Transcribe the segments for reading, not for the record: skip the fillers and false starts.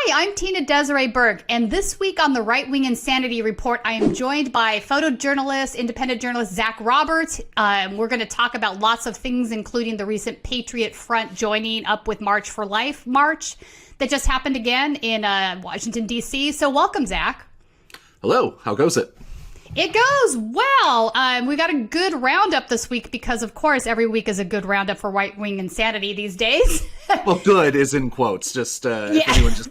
Hi, I'm Tina-Desiree Berg, and this week on the Right Wing Insanity Report, I am joined by photojournalist, independent journalist Zach Roberts. We're going to talk about lots of things, including the recent Patriot Front joining up with March for Life march that just happened again in Washington, D.C. So welcome, Zach. Hello. How goes it? It goes well. We got a good roundup this week because, of course, every week is a good roundup for right-wing insanity these days. Well, good is in quotes. Just if anyone just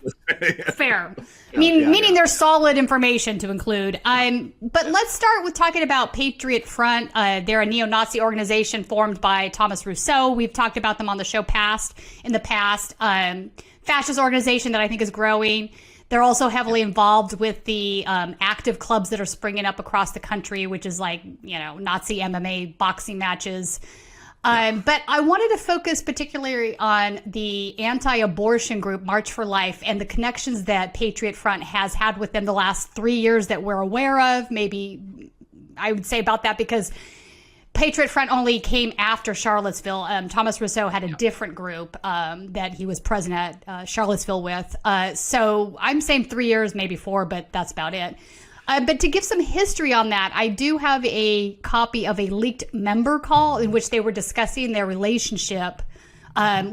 fair. Meaning there's solid information to include. But let's start with talking about Patriot Front. They're a neo-Nazi organization formed by Thomas Rousseau. We've talked about them on the show in the past. Fascist organization that I think is growing. They're also heavily involved with the active clubs that are springing up across the country, which is like, Nazi MMA boxing matches. But I wanted to focus particularly on the anti-abortion group March for Life and the connections that Patriot Front has had with them the last 3 years that we're aware of. Maybe I would say about that because Patriot Front only came after Charlottesville. Thomas Rousseau had a different group that he was president at Charlottesville with. So I'm saying 3 years, maybe 4, but that's about it. But to give some history on that, I do have a copy of a leaked member call in which they were discussing their relationship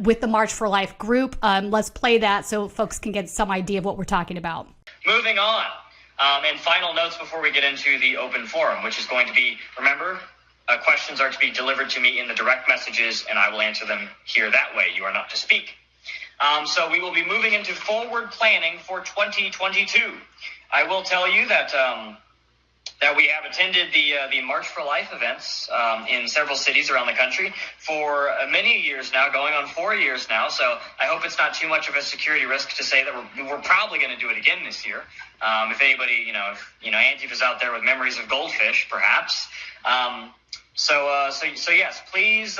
with the March for Life group. Let's play that so folks can get some idea of what we're talking about. Moving on. And final notes before we get into the open forum, which is going to be, remember, questions are to be delivered to me in the direct messages, and I will answer them here that way. You are not to speak. So we will be moving into forward planning for 2022. I will tell you that that we have attended the March for Life events in several cities around the country for many years now, going on 4 years now. So I hope it's not too much of a security risk to say that we're probably going to do it again this year. If anybody, if Antifa's out there with memories of goldfish, perhaps. So yes, please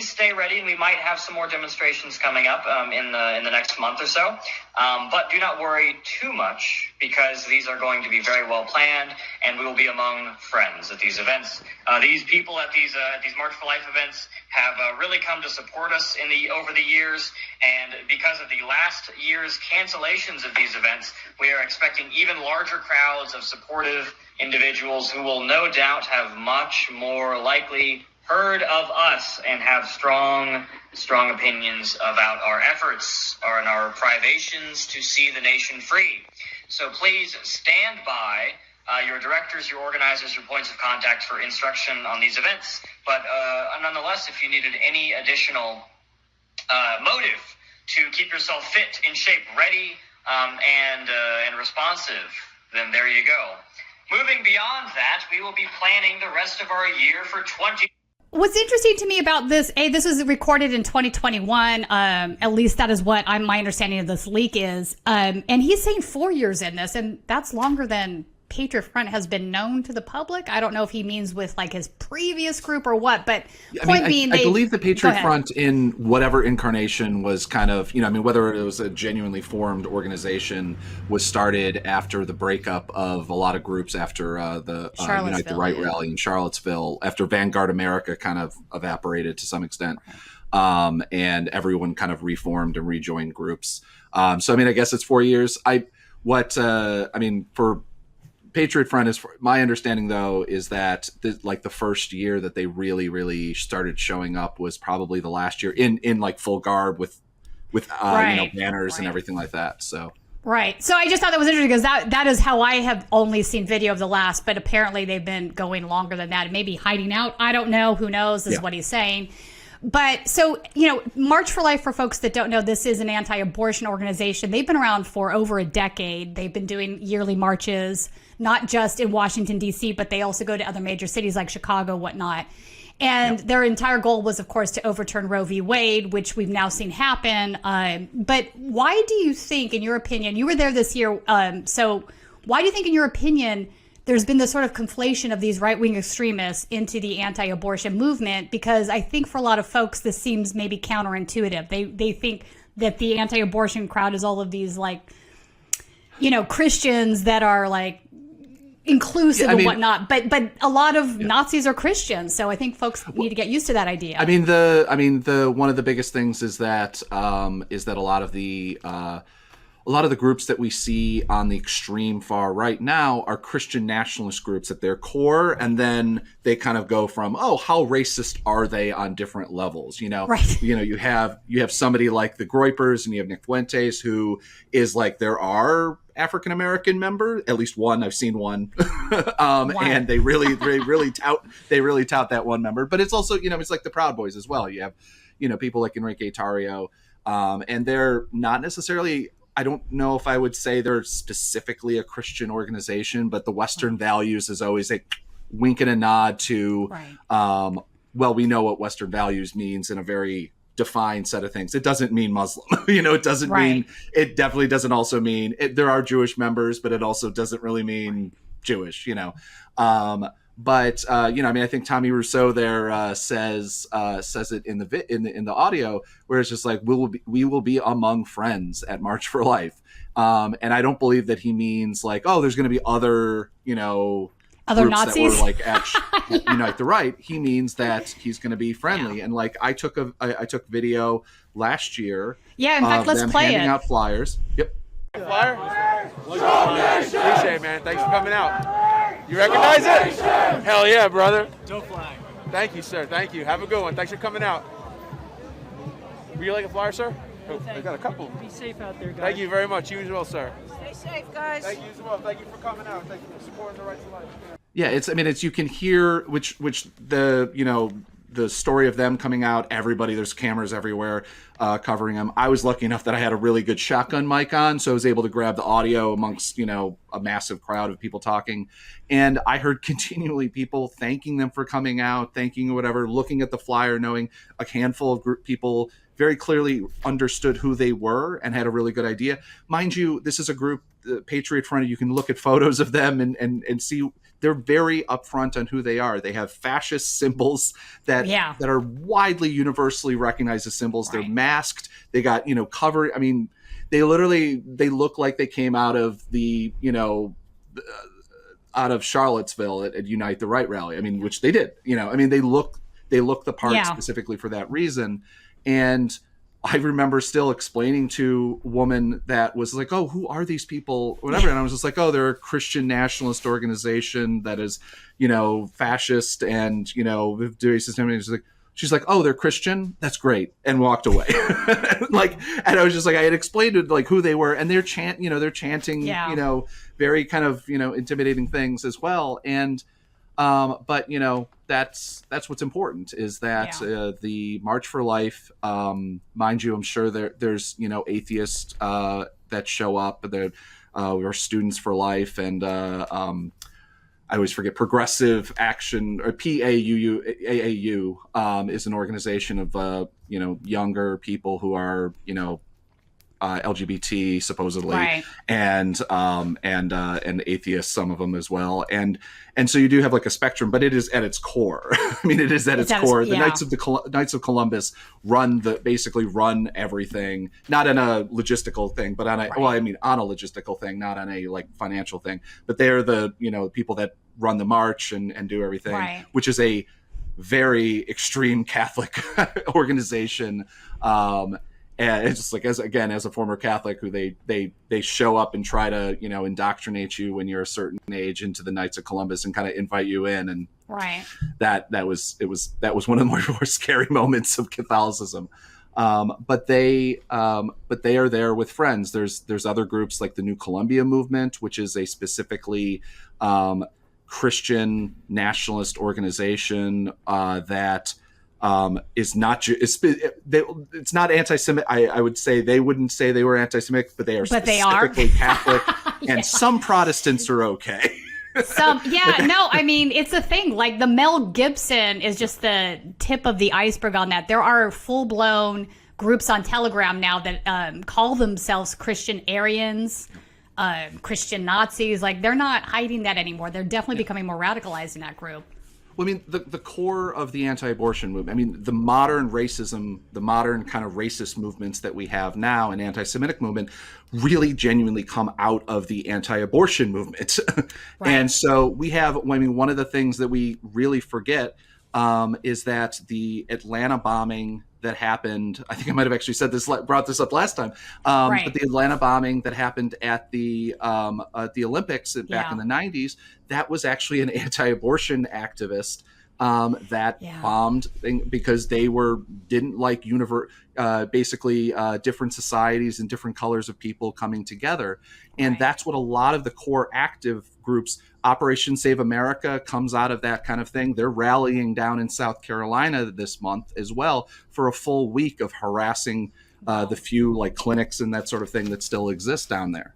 stay ready, and we might have some more demonstrations coming up in the next month or so. But do not worry too much because these are going to be very well planned, and we will be among friends at these events. These people at these March for Life events have really come to support us over the years, and because of the last year's cancellations of these events, we are expecting even larger crowds of supportive individuals who will no doubt have much more likely heard of us and have strong opinions about our efforts and our privations to see the nation free. So please stand by your directors, your organizers, your points of contact for instruction on these events. But nonetheless, if you needed any additional motive to keep yourself fit, in shape, ready, and responsive, then there you go. Moving beyond that, we will be planning the rest of our year for 20. What's interesting to me about this, this was recorded in 2021. At least that is what my understanding of this leak is. And he's saying 4 years in this, and that's longer than Patriot Front has been known to the public. I don't know if he means with like his previous group or what, but I believe the Patriot Front in whatever incarnation was kind of, whether it was a genuinely formed organization, was started after the breakup of a lot of groups after the Unite the Right rally in Charlottesville, after Vanguard America kind of evaporated to some extent, and everyone kind of reformed and rejoined groups. So, I guess it's 4 years. For Patriot Front, is my understanding though is that the first year that they really started showing up was probably the last year in like full garb with banners and everything like that. So so I just thought that was interesting because that is how I have only seen video of the last, but apparently they've been going longer than that, maybe hiding out. I don't know. Who knows? Is what he's saying. But so, March for Life, for folks that don't know, this is an anti-abortion organization. They've been around for over a decade. They've been doing yearly marches, not just in Washington, D.C., but they also go to other major cities like Chicago, whatnot. And their entire goal was, of course, to overturn Roe v. Wade, which we've now seen happen. But why do you think, in your opinion, you were there this year, so why do you think, in your opinion, there's been this sort of conflation of these right-wing extremists into the anti-abortion movement? Because I think for a lot of folks, this seems maybe counterintuitive. They think that the anti-abortion crowd is all of these, Christians that are, inclusive and whatnot, but a lot of Nazis are Christians, so I think folks need to get used to that idea. The one of the biggest things is that a lot of the a lot of the groups that we see on the extreme far right now are Christian nationalist groups at their core, and then they kind of go from, oh, how racist are they on different levels? Right. You have somebody like the Groypers, and you have Nick Fuentes, who is like, there are African American member, at least one. I've seen one, and they really tout that one member. But it's also, it's like the Proud Boys as well. You have people like Enrique Tarrio, and they're not necessarily. I don't know if I would say they're specifically a Christian organization, but the Western values is always a wink and a nod to. Right. Well, we know what Western values means in a very defined set of things. It doesn't mean Muslim. It doesn't mean, it definitely doesn't also mean there are Jewish members, but it also doesn't really mean Jewish, But I think Tommy Rousseau there says it in the audio, where it's just like, we will be among friends at March for Life, and I don't believe that he means like, oh, there's going to be other other groups Nazis that were like at Unite the Right. He means that he's going to be friendly, and like I took video last year. Yeah, in fact, let's them play handing it. out flyers. Yep. Flyer? Appreciate it, man. Thanks for coming out. You recognize it? Hell yeah, brother. Don't fly. Thank you, sir. Thank you. Have a good one. Thanks for coming out. Would you like a flyer, sir? Oh, I got a couple. Be safe out there, guys. Thank you very much. You as well, sir. Stay safe, guys. Thank you as well. Thank you for coming out. Thank you for supporting the right to life. Yeah, it's you can hear which the story of them coming out. Everybody, there's cameras everywhere covering them. I was lucky enough that I had a really good shotgun mic on, so I was able to grab the audio amongst a massive crowd of people talking, and I heard continually people thanking them for coming out, thanking whatever, looking at the flyer, knowing a handful of people very clearly understood who they were and had a really good idea. Mind you, this is a group, the Patriot Front. You can look at photos of them and see they're very upfront on who they are. They have fascist symbols that are widely universally recognized as symbols. Right. They're masked. They got cover. I mean, they look like they came out of the out of Charlottesville at Unite the Right rally. I mean, which they did. They look the part specifically for that reason. And I remember still explaining to a woman that was like, oh, who are these people? Whatever. And I was just like, oh, they're a Christian nationalist organization that is, fascist and, doing system. She's like, oh, they're Christian? That's great. And walked away. And I was just like, I had explained it, like who they were, and they're chanting, very kind of, intimidating things as well. And, but that's what's important is that the March for Life, mind you, I'm sure there's atheists that show up. There are Students for Life, and I always forget, Progressive Action, or AAU is an organization of younger people who are LGBT supposedly, right. and atheists, some of them as well, and so you do have like a spectrum, but it is at its core. I mean, it is at its core. The Knights of Columbus basically run everything, not on a logistical thing, but on a on a logistical thing, not on a like financial thing. But they're the people that run the march and do everything, right. which is a very extreme Catholic organization. And it's just like, as a former Catholic, who they show up and try to indoctrinate you when you're a certain age into the Knights of Columbus and kind of invite you in, and right. that was one of the more scary moments of Catholicism. But they are there with friends. There's other groups like the New Columbia Movement, which is a specifically Christian nationalist organization that. Is not it's not anti-Semitic. I would say they wouldn't say they were anti-Semitic, but they are specifically Catholic, and some Protestants are okay. It's a thing. Like the Mel Gibson is just the tip of the iceberg on that. There are full-blown groups on Telegram now that call themselves Christian Aryans, Christian Nazis. Like they're not hiding that anymore. They're definitely becoming more radicalized in that group. Well, I mean, the core of the anti-abortion movement, I mean, the modern racism, the modern kind of racist movements that we have now, and anti-Semitic movement, really genuinely come out of the anti-abortion movement. Right. And so we have, one of the things that we really forget is that the Atlanta bombing that happened. I think I might have actually brought this up last time. Right. But the Atlanta bombing that happened at the Olympics back in the 90s, that was actually an anti-abortion activist that bombed because they didn't like basically different societies and different colors of people coming together. And that's what a lot of the core active groups, Operation Save America comes out of that kind of thing. They're rallying down in South Carolina this month as well for a full week of harassing the few like clinics and that sort of thing that still exist down there.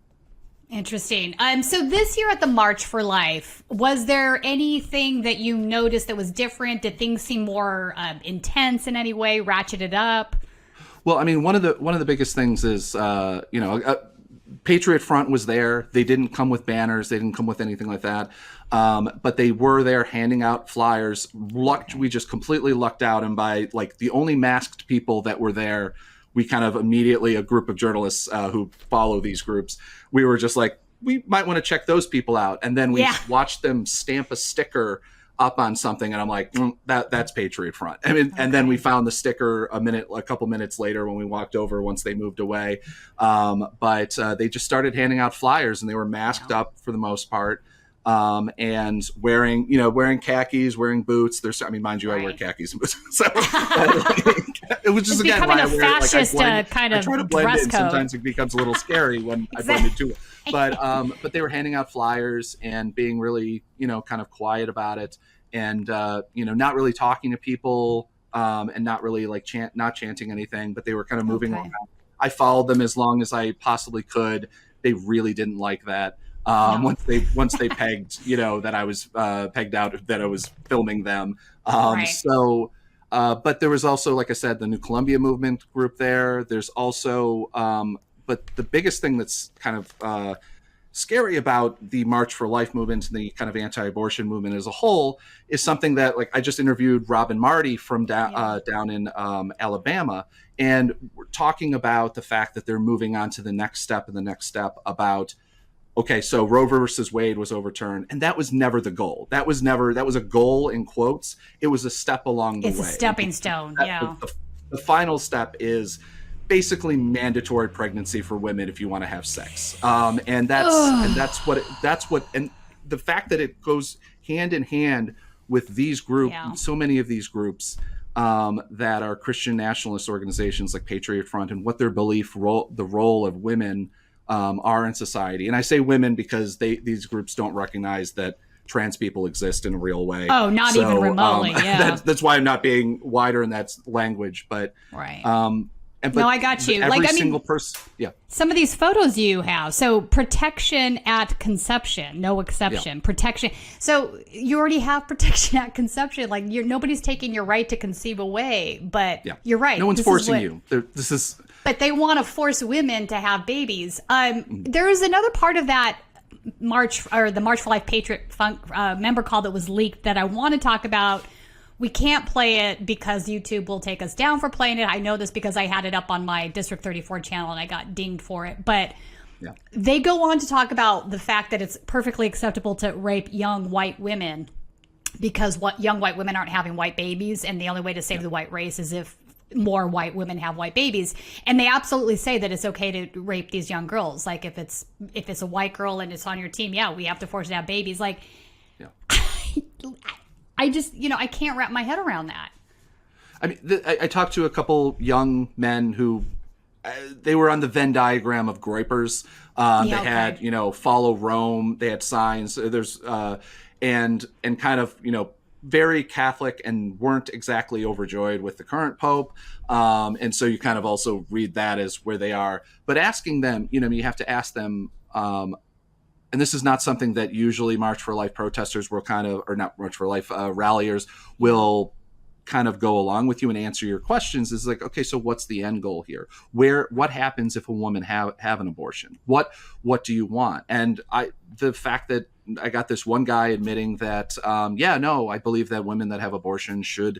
Interesting. So this year at the March for Life, was there anything that you noticed that was different? Did things seem more intense in any way, ratcheted up? Well, I mean, one of the biggest things is, Patriot Front was there. They didn't come with banners. They didn't come with anything like that. But they were there handing out flyers. We just completely lucked out. And by like the only masked people that were there, we kind of immediately, a group of journalists who follow these groups, we were just like, we might want to check those people out. And then we watched them stamp a sticker up on something, and I'm like, that's Patriot Front. I mean, and then we found the sticker a couple minutes later when we walked over once they moved away. But they just started handing out flyers, and they were masked up for the most part. And wearing khakis, wearing boots. Mind you, I wear khakis and boots. So, it was just, again, becoming why a fascist kind of I try to blend dress in. code. Sometimes it becomes a little scary when I blend into it. But they were handing out flyers and being really, kind of quiet about it, and not really talking to people, and not really like not chanting anything. But they were kind of moving around. I followed them as long as I possibly could. They really didn't like that. Once they pegged, that I was pegged out, that I was filming them. So, but there was also, like I said, the New Columbia movement group there. There's also, but the biggest thing that's kind of scary about the March for Life movement and the kind of anti-abortion movement as a whole is something that, like, I just interviewed Robin Marty from down in Alabama, and we're talking about the fact that they're moving on to the next step about, okay, so Roe versus Wade was overturned, and that was never the goal. That was a goal in quotes. It was a step along the way. It's a stepping stone. The final step is basically mandatory pregnancy for women if you want to have sex. And that's what the fact that it goes hand in hand with these groups, so many of these groups that are Christian nationalist organizations like Patriot Front, and what their the role of women are in society. And I say women because these groups don't recognize that trans people exist in a real way. Oh, not even remotely. That's why I'm not being wider in that language. But no, I got you. Every single person. Yeah. Some of these photos you have. So protection at conception, no exception. Protection. So you already have protection at conception. Like nobody's taking your right to conceive away. But you're right. No one's forcing you. This is. But they want to force women to have babies. There is another part of that March, or the March for Life Patriot member call that was leaked that I want to talk about. We can't play it because YouTube will take us down for playing it. I know this because I had it up on my District 34 channel and I got dinged for it. But they go on to talk about the fact that it's perfectly acceptable to rape young white women because young white women aren't having white babies, and the only way to save the white race is if more white women have white babies. And they absolutely say that it's okay to rape these young girls. Like if it's a white girl and it's on your team, we have to force her to have babies. Like, I just, I can't wrap my head around that. I mean, I talked to a couple young men who they were on the Venn diagram of groypers. They had, follow Rome. They had signs. There's and kind of, very Catholic and weren't exactly overjoyed with the current Pope. And so you kind of also read that as where they are. But asking them, you have to ask them, and this is not something that usually March for Life protesters will or not March for Life ralliers will kind of go along with you and answer your questions, is like, okay, so what's the end goal here? What happens if a woman have an abortion? What do you want? And the fact that I got this one guy admitting that, I believe that women that have abortion should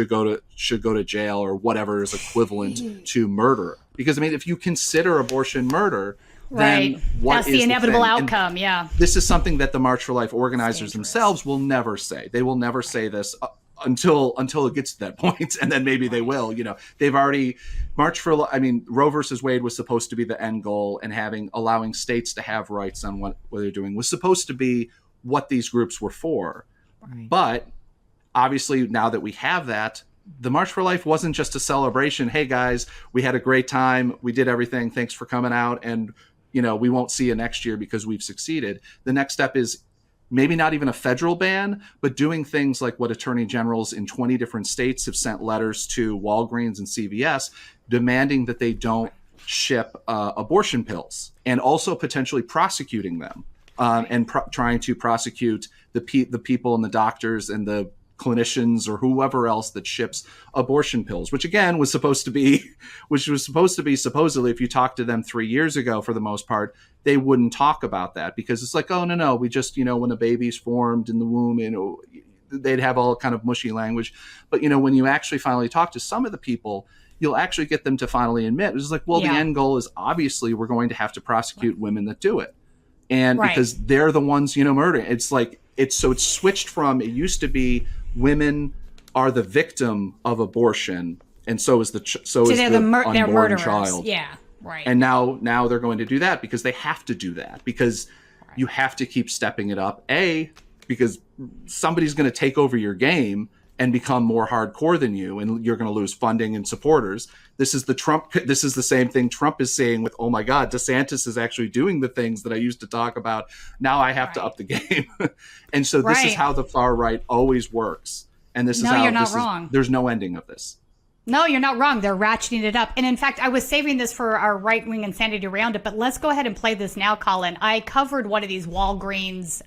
go to jail or whatever is equivalent to murder. Because if you consider abortion murder, then that's the inevitable outcome. And this is something that the March for Life organizers themselves will never say. They will never say this. until it gets to that point, and then maybe they will. They've already marched for. I mean, Roe versus Wade was supposed to be the end goal, and allowing states to have rights on what they're doing was supposed to be what these groups were for. Right. But obviously, now that we have that, the March for Life wasn't just a celebration. Hey guys, we had a great time. We did everything. Thanks for coming out, and we won't see you next year because we've succeeded. The next step is maybe not even a federal ban, but doing things like what attorney generals in 20 different states have sent letters to Walgreens and CVS demanding that they don't ship abortion pills, and also potentially prosecuting them and trying to prosecute the people and the doctors and the clinicians or whoever else that ships abortion pills, which again was supposed to be supposedly, if you talked to them 3 years ago, for the most part, they wouldn't talk about that, because it's like, oh no, we just, when a baby's formed in the womb, they'd have all kind of mushy language. But when you actually finally talk to some of the people, you'll actually get them to finally admit, it's like, well, the end goal is obviously we're going to have to prosecute women that do it. And because they're the ones, murdering. It's like, it's switched from, it used to be women are the victim of abortion, and so is the unborn child. Yeah, right. And now they're going to do that because they have to do that, because you have to keep stepping it up. Because somebody's going to take over your game and become more hardcore than you, and you're going to lose funding and supporters. This is the same thing Trump is saying with, oh my God, DeSantis is actually doing the things that I used to talk about. Now I have to up the game. And so this is how the far right always works. And this is how, you're not wrong. There's no ending of this. No, you're not wrong. They're ratcheting it up. And in fact, I was saving this for our right-wing insanity roundup, but let's go ahead and play this now, Colin. I covered one of these Walgreens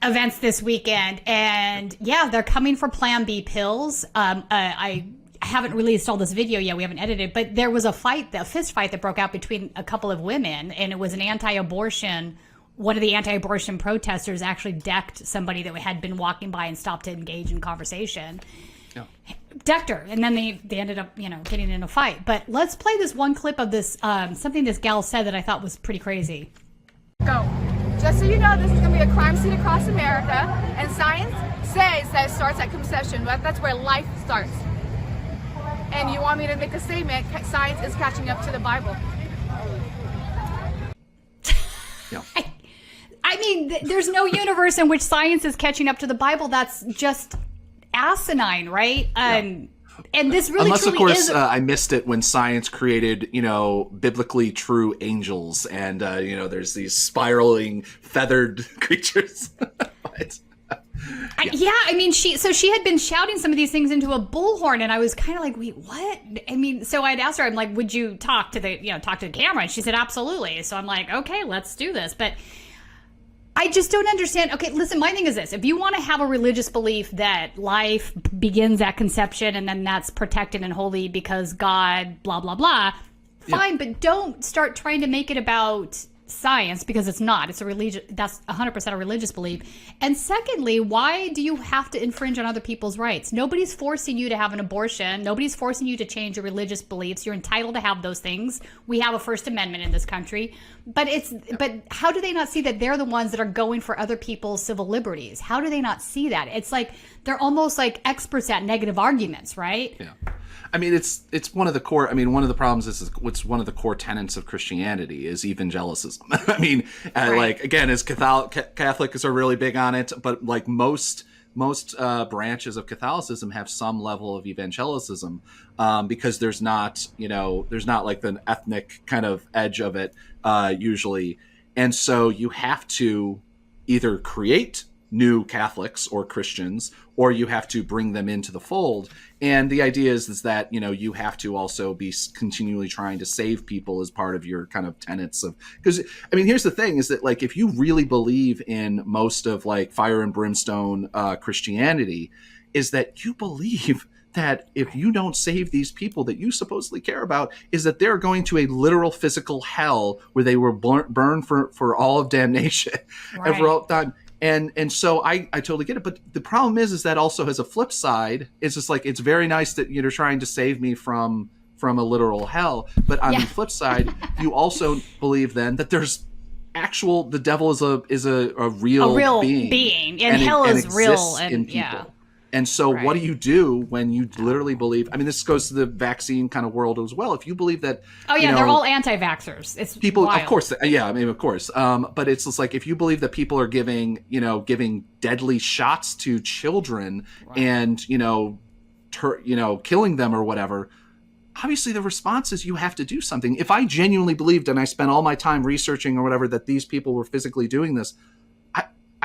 events this weekend, and they're coming for Plan B pills. I haven't released all this video yet. We haven't edited, but there was a fist fight that broke out between a couple of women, and it was an anti-abortion. One of the anti-abortion protesters actually decked somebody that had been walking by and stopped to engage in conversation. Yeah. Decked her, and then they ended up, getting in a fight. But let's play this one clip of this, something this gal said that I thought was pretty crazy. Go. Just so you know, this is going to be a crime scene across America, and science says that it starts at conception. That's where life starts. And you want me to make a statement, science is catching up to the Bible. Yeah. I mean, there's no universe in which science is catching up to the Bible. That's just asinine, right? And this really, unless, of course, I missed it when science created, biblically true angels, and there's these spiraling feathered creatures. She had been shouting some of these things into a bullhorn, and I was kind of like, wait, what? I mean, so I'd asked her, I'm like, would you talk to the camera? And she said, absolutely. So I'm like, okay, let's do this. But I just don't understand. Okay, listen, my thing is this. If you want to have a religious belief that life begins at conception and then that's protected and holy because God, blah, blah, blah, fine, but don't start trying to make it about science, because it's not. It's that's 100% a religious belief. And secondly, why do you have to infringe on other people's rights? Nobody's forcing you to have an abortion. Nobody's forcing you to change your religious beliefs. You're entitled to have those things. We have a First Amendment in this country. But how do they not see that they're the ones that are going for other people's civil liberties? How do they not see that? It's like they're almost like experts at negative arguments, right? Yeah. I mean, it's one of the core. I mean, one of the problems is what's one of the core tenets of Christianity is evangelicism. I mean, like, again, as Catholics are really big on it, but like most branches of Catholicism have some level of evangelicism, because there's not like the ethnic kind of edge of it usually, and so you have to either create new Catholics or Christians, or you have to bring them into the fold. And the idea is that, you have to also be continually trying to save people as part of your kind of tenets of, because, I mean, here's the thing is that, like, if you really believe in most of like fire and brimstone Christianity, is that you believe that if you don't save these people that you supposedly care about, is that they're going to a literal physical hell where they will burn for all of damnation. Right. And for all time. And so I totally get it. But the problem is that also has a flip side. It's just like, it's very nice that you're trying to save me from a literal hell. But on the flip side, you also believe then that there's the devil is a real being. And hell is real. And people. And so what do you do when you literally believe, I mean, this goes to the vaccine kind of world as well. If you believe that, they're all anti-vaxxers. It's people, wild. of course. Yeah. I mean, of course. But it's just like, if you believe that people are giving deadly shots to children and, killing them or whatever, obviously the response is you have to do something. If I genuinely believed, and I spent all my time researching or whatever, that these people were physically doing this,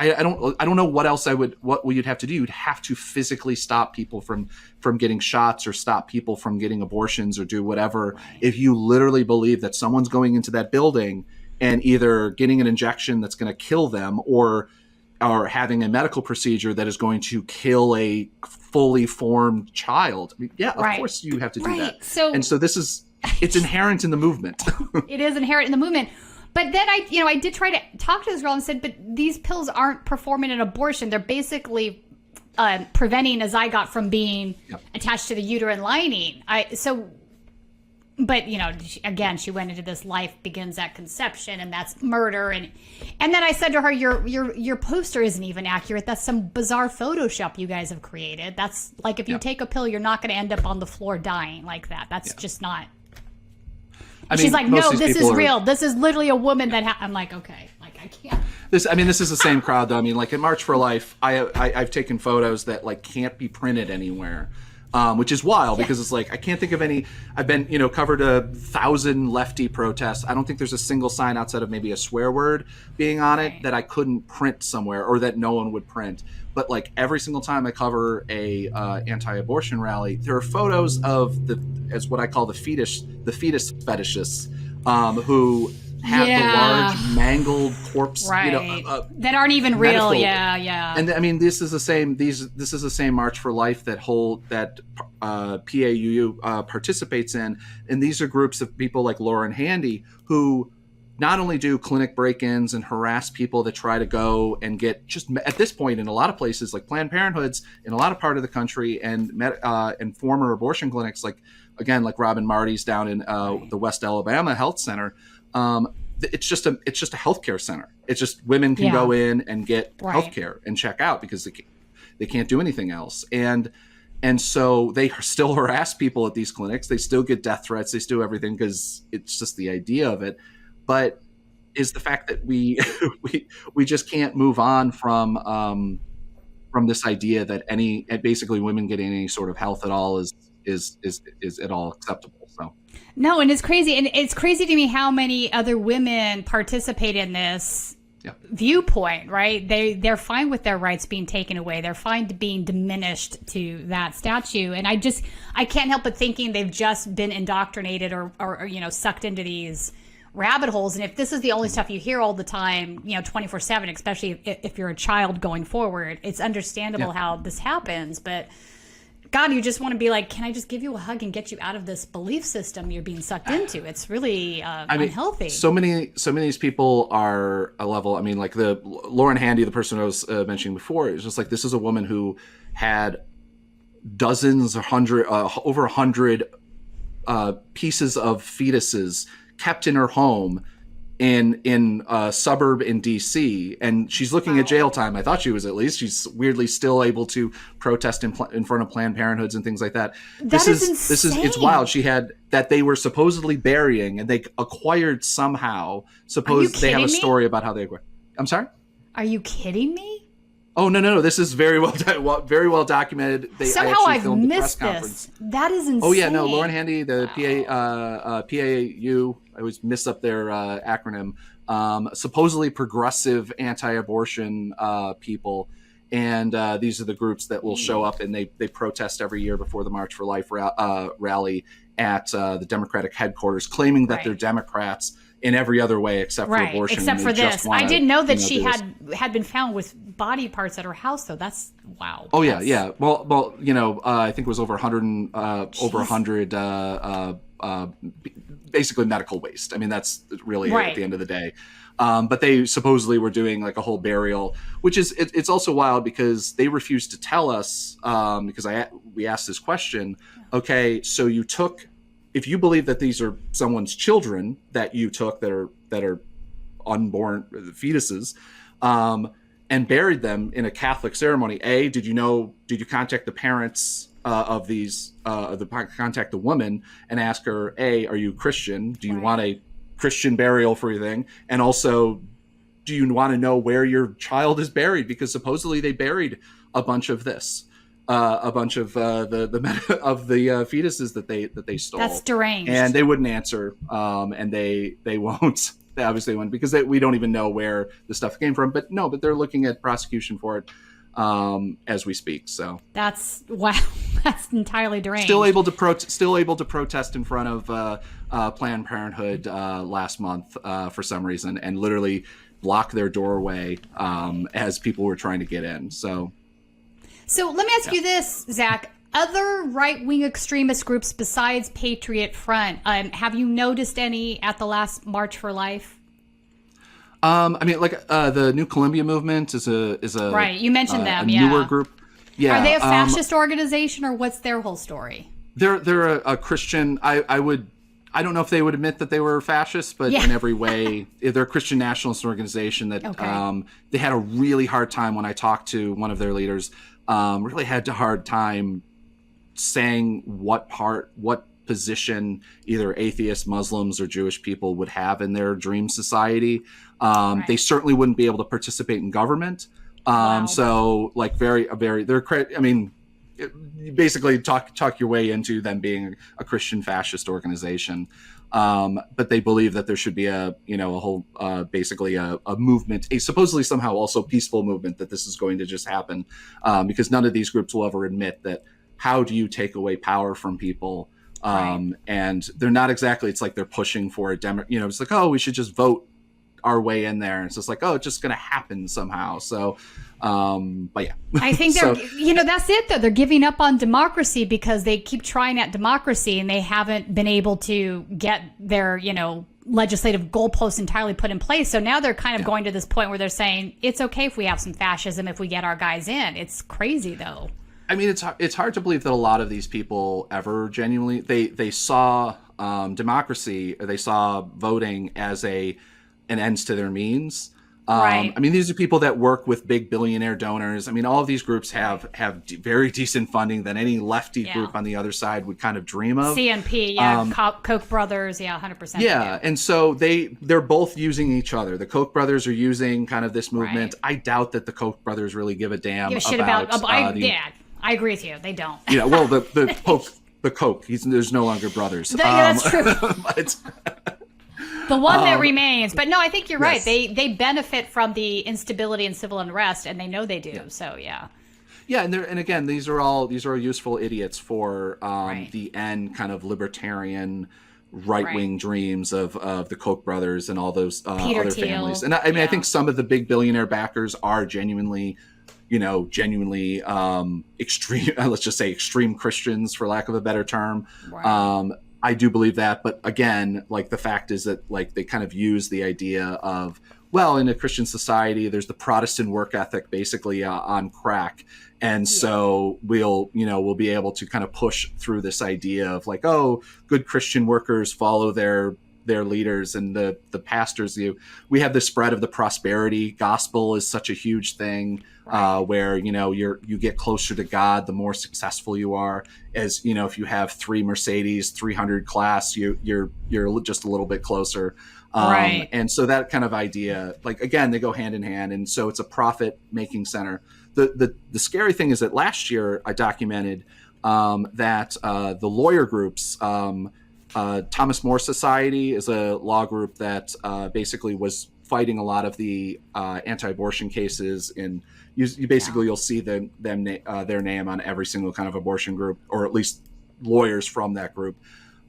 I don't know what else what you'd have to do. You'd have to physically stop people from getting shots, or stop people from getting abortions, or do whatever. If you literally believe that someone's going into that building and either getting an injection that's going to kill them, or having a medical procedure that is going to kill a fully formed child, I mean, of course you have to do that. So it's inherent in the movement. It is inherent in the movement. But then I did try to talk to this girl and said, but these pills aren't performing an abortion. They're basically preventing a zygote from being attached to the uterine lining. But again, she went into this life begins at conception, and that's murder. And then I said to her, your poster isn't even accurate. That's some bizarre Photoshop you guys have created. That's like, if you take a pill, you're not going to end up on the floor dying like that. That's just not. She's like, no, this is real. This is literally a woman that I'm like, okay, like I can't. This is the same crowd though. I mean, like in March for Life, I've taken photos that like can't be printed anywhere, which is wild because it's like I can't think of any. I've been covered 1,000 lefty protests. I don't think there's a single sign outside of maybe a swear word being on it that I couldn't print somewhere, or that no one would print. But like every single time I cover a anti-abortion rally, there are photos of as what I call the fetus fetishists, who have the large mangled corpse, that aren't even real. And I mean, this is the same. This is the same March for Life that PAUU participates in, and these are groups of people like Lauren Handy who not only do clinic break-ins and harass people that try to go and get, just at this point in a lot of places like Planned Parenthoods in a lot of part of the country, and former abortion clinics like Robin Marty's down in the West Alabama Health Center. It's just a healthcare center. It's just women can go in and get healthcare and check out because they can't do anything else. And so they still harass people at these clinics. They still get death threats. They still do everything because it's just the idea of it. But is the fact that we just can't move on from this idea that basically women getting any sort of health at all is at all acceptable. So no, and it's crazy, and it's crazy to me how many other women participate in this viewpoint. Right? They're fine with their rights being taken away. They're fine being diminished to that statue, and I can't help but thinking they've just been indoctrinated or sucked into these rabbit holes. And if this is the only stuff you hear all the time, 24/7, especially if you're a child going forward, it's understandable how this happens. But God, you just want to be like, can I just give you a hug and get you out of this belief system you're being sucked into? It's really unhealthy. So many of these people are a level. I mean, like the Lauren Handy, the person I was mentioning before, it's just like, this is a woman who had dozens or over 100 pieces of fetuses kept in her home in a suburb in DC, and she's looking at jail time. I thought she was, at least she's weirdly still able to protest in front of Planned Parenthoods and things like that. This is it's wild. She had that they were supposedly burying, and they acquired somehow. They have a story about how they acquired. I'm sorry? Are you kidding me? Oh no! This is very well documented. Somehow I've missed this. That is insane. Oh yeah, no. Lauren Handy, the PAU. I always miss up their acronym. Supposedly progressive anti-abortion people, and these are the groups that will show up, and they protest every year before the March for Life rally at the Democratic headquarters, claiming that they're Democrats in every other way except for abortion. Except for this. I didn't know that she had been found with body parts at her house, though. That's wow. Oh yeah. Well, I think it was over 100 basically medical waste. I mean, that's really at the end of the day. But they supposedly were doing like a whole burial, which is it's also wild because they refused to tell us because we asked this question. Okay, so if you believe that these are someone's children that you took that are unborn fetuses, and buried them in a Catholic ceremony. Did you contact the parents of these, contact the woman and ask her, are you Christian? Do you want a Christian burial for your thing? And also, do you want to know where your child is buried? Because supposedly they buried a bunch of this, a bunch of the fetuses that they stole. That's deranged. And they wouldn't answer, and they won't. They obviously wouldn't, because we don't even know where the stuff came from. But they're looking at prosecution for it as we speak. So that's wow. That's entirely deranged. Still able to protest in front of Planned Parenthood last month for some reason, and literally block their doorway as people were trying to get in. So let me ask you this, Zach. Other right-wing extremist groups besides Patriot Front, have you noticed any at the last March for Life? The New Columbia movement is a right. You mentioned them, newer group. Yeah. Are they a fascist organization, or what's their whole story? They're a Christian. I don't know if they would admit that they were fascists, but in every way, they're a Christian nationalist organization that they had a really hard time when I talked to one of their leaders. Really had a hard time saying what position either atheist Muslims or Jewish people would have in their dream society. They certainly wouldn't be able to participate in government. So you basically talk your way into them being a Christian fascist organization. But they believe that there should be a whole, basically a movement, a supposedly somehow also peaceful movement, that this is going to just happen. Because none of these groups will ever admit that. How do you take away power from people? And they're not exactly, it's like they're pushing for it's like, we should just vote our way in there. And it's just like, it's just going to happen somehow. So, but yeah. I think they're, that's it though. They're giving up on democracy because they keep trying at democracy and they haven't been able to get their, legislative goalposts entirely put in place. So now they're kind of going to this point where they're saying, it's okay if we have some fascism, if we get our guys in. It's crazy though. I mean, it's hard to believe that a lot of these people ever genuinely they saw democracy, or they saw voting as an ends to their means. I mean, these are people that work with big billionaire donors. I mean, all of these groups have very decent funding that any lefty group on the other side would kind of dream of. CNP, Koch brothers, 100%. Yeah, and so they're both using each other. The Koch brothers are using kind of this movement. I doubt that the Koch brothers really give a damn about I agree with you. They don't. Well, the Koch, there's no longer brothers. That's true. But, the one that remains. But no, I think you're right. They benefit from the instability and civil unrest, and they know they do. So yeah. Yeah, and again, these are all useful idiots for the end kind of libertarian right-wing dreams of the Koch brothers and all those other families. And I mean, I think some of the big billionaire backers are genuinely extreme, let's just say extreme Christians, for lack of a better term. I do believe that. But again, like, the fact is that, like, they kind of use the idea of, in a Christian society, there's the Protestant work ethic basically on crack. And so we'll be able to kind of push through this idea of like, good Christian workers follow their leaders, and the pastors. We have the spread of the prosperity gospel is such a huge thing, where you get closer to God the more successful you are. As if you have 3 Mercedes 300 class, you're just a little bit closer. And so that kind of idea, like, again, they go hand in hand, and so it's a profit making center. The scary thing is that last year I documented that the lawyer groups. Thomas More Society is a law group that basically was fighting a lot of the anti-abortion cases, and you'll see their name on every single kind of abortion group, or at least lawyers from that group.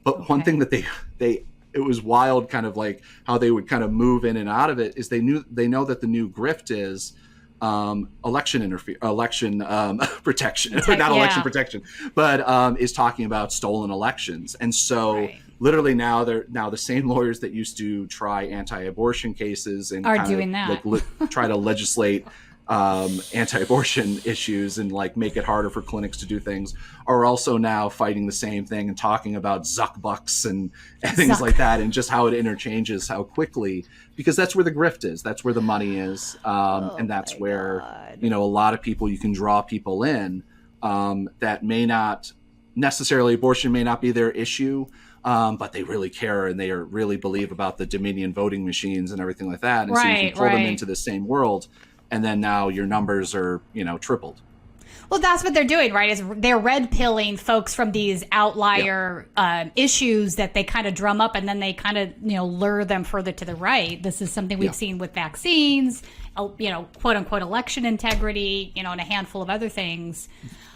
But one thing that it was wild, kind of like how they would kind of move in and out of it, is they know that the new grift is election protection, not election protection, but is talking about stolen elections. And so literally now the same lawyers that used to try anti-abortion cases and are doing that, try to legislate anti-abortion issues and like make it harder for clinics to do things, are also now fighting the same thing and talking about Zuck bucks and things like that, and just how it interchanges, how quickly, because that's where the grift is, that's where the money is, and that's where a lot of people, you can draw people in that may not necessarily, abortion may not be their issue, but they really care and they really believe about the Dominion voting machines and everything like that, and so you can pull them into the same world. And then now your numbers are, tripled. Well, that's what they're doing, right? Is they're red pilling folks from these outlier issues that they kind of drum up, and then they kind of, lure them further to the right. This is something we've seen with vaccines, quote unquote election integrity, and a handful of other things.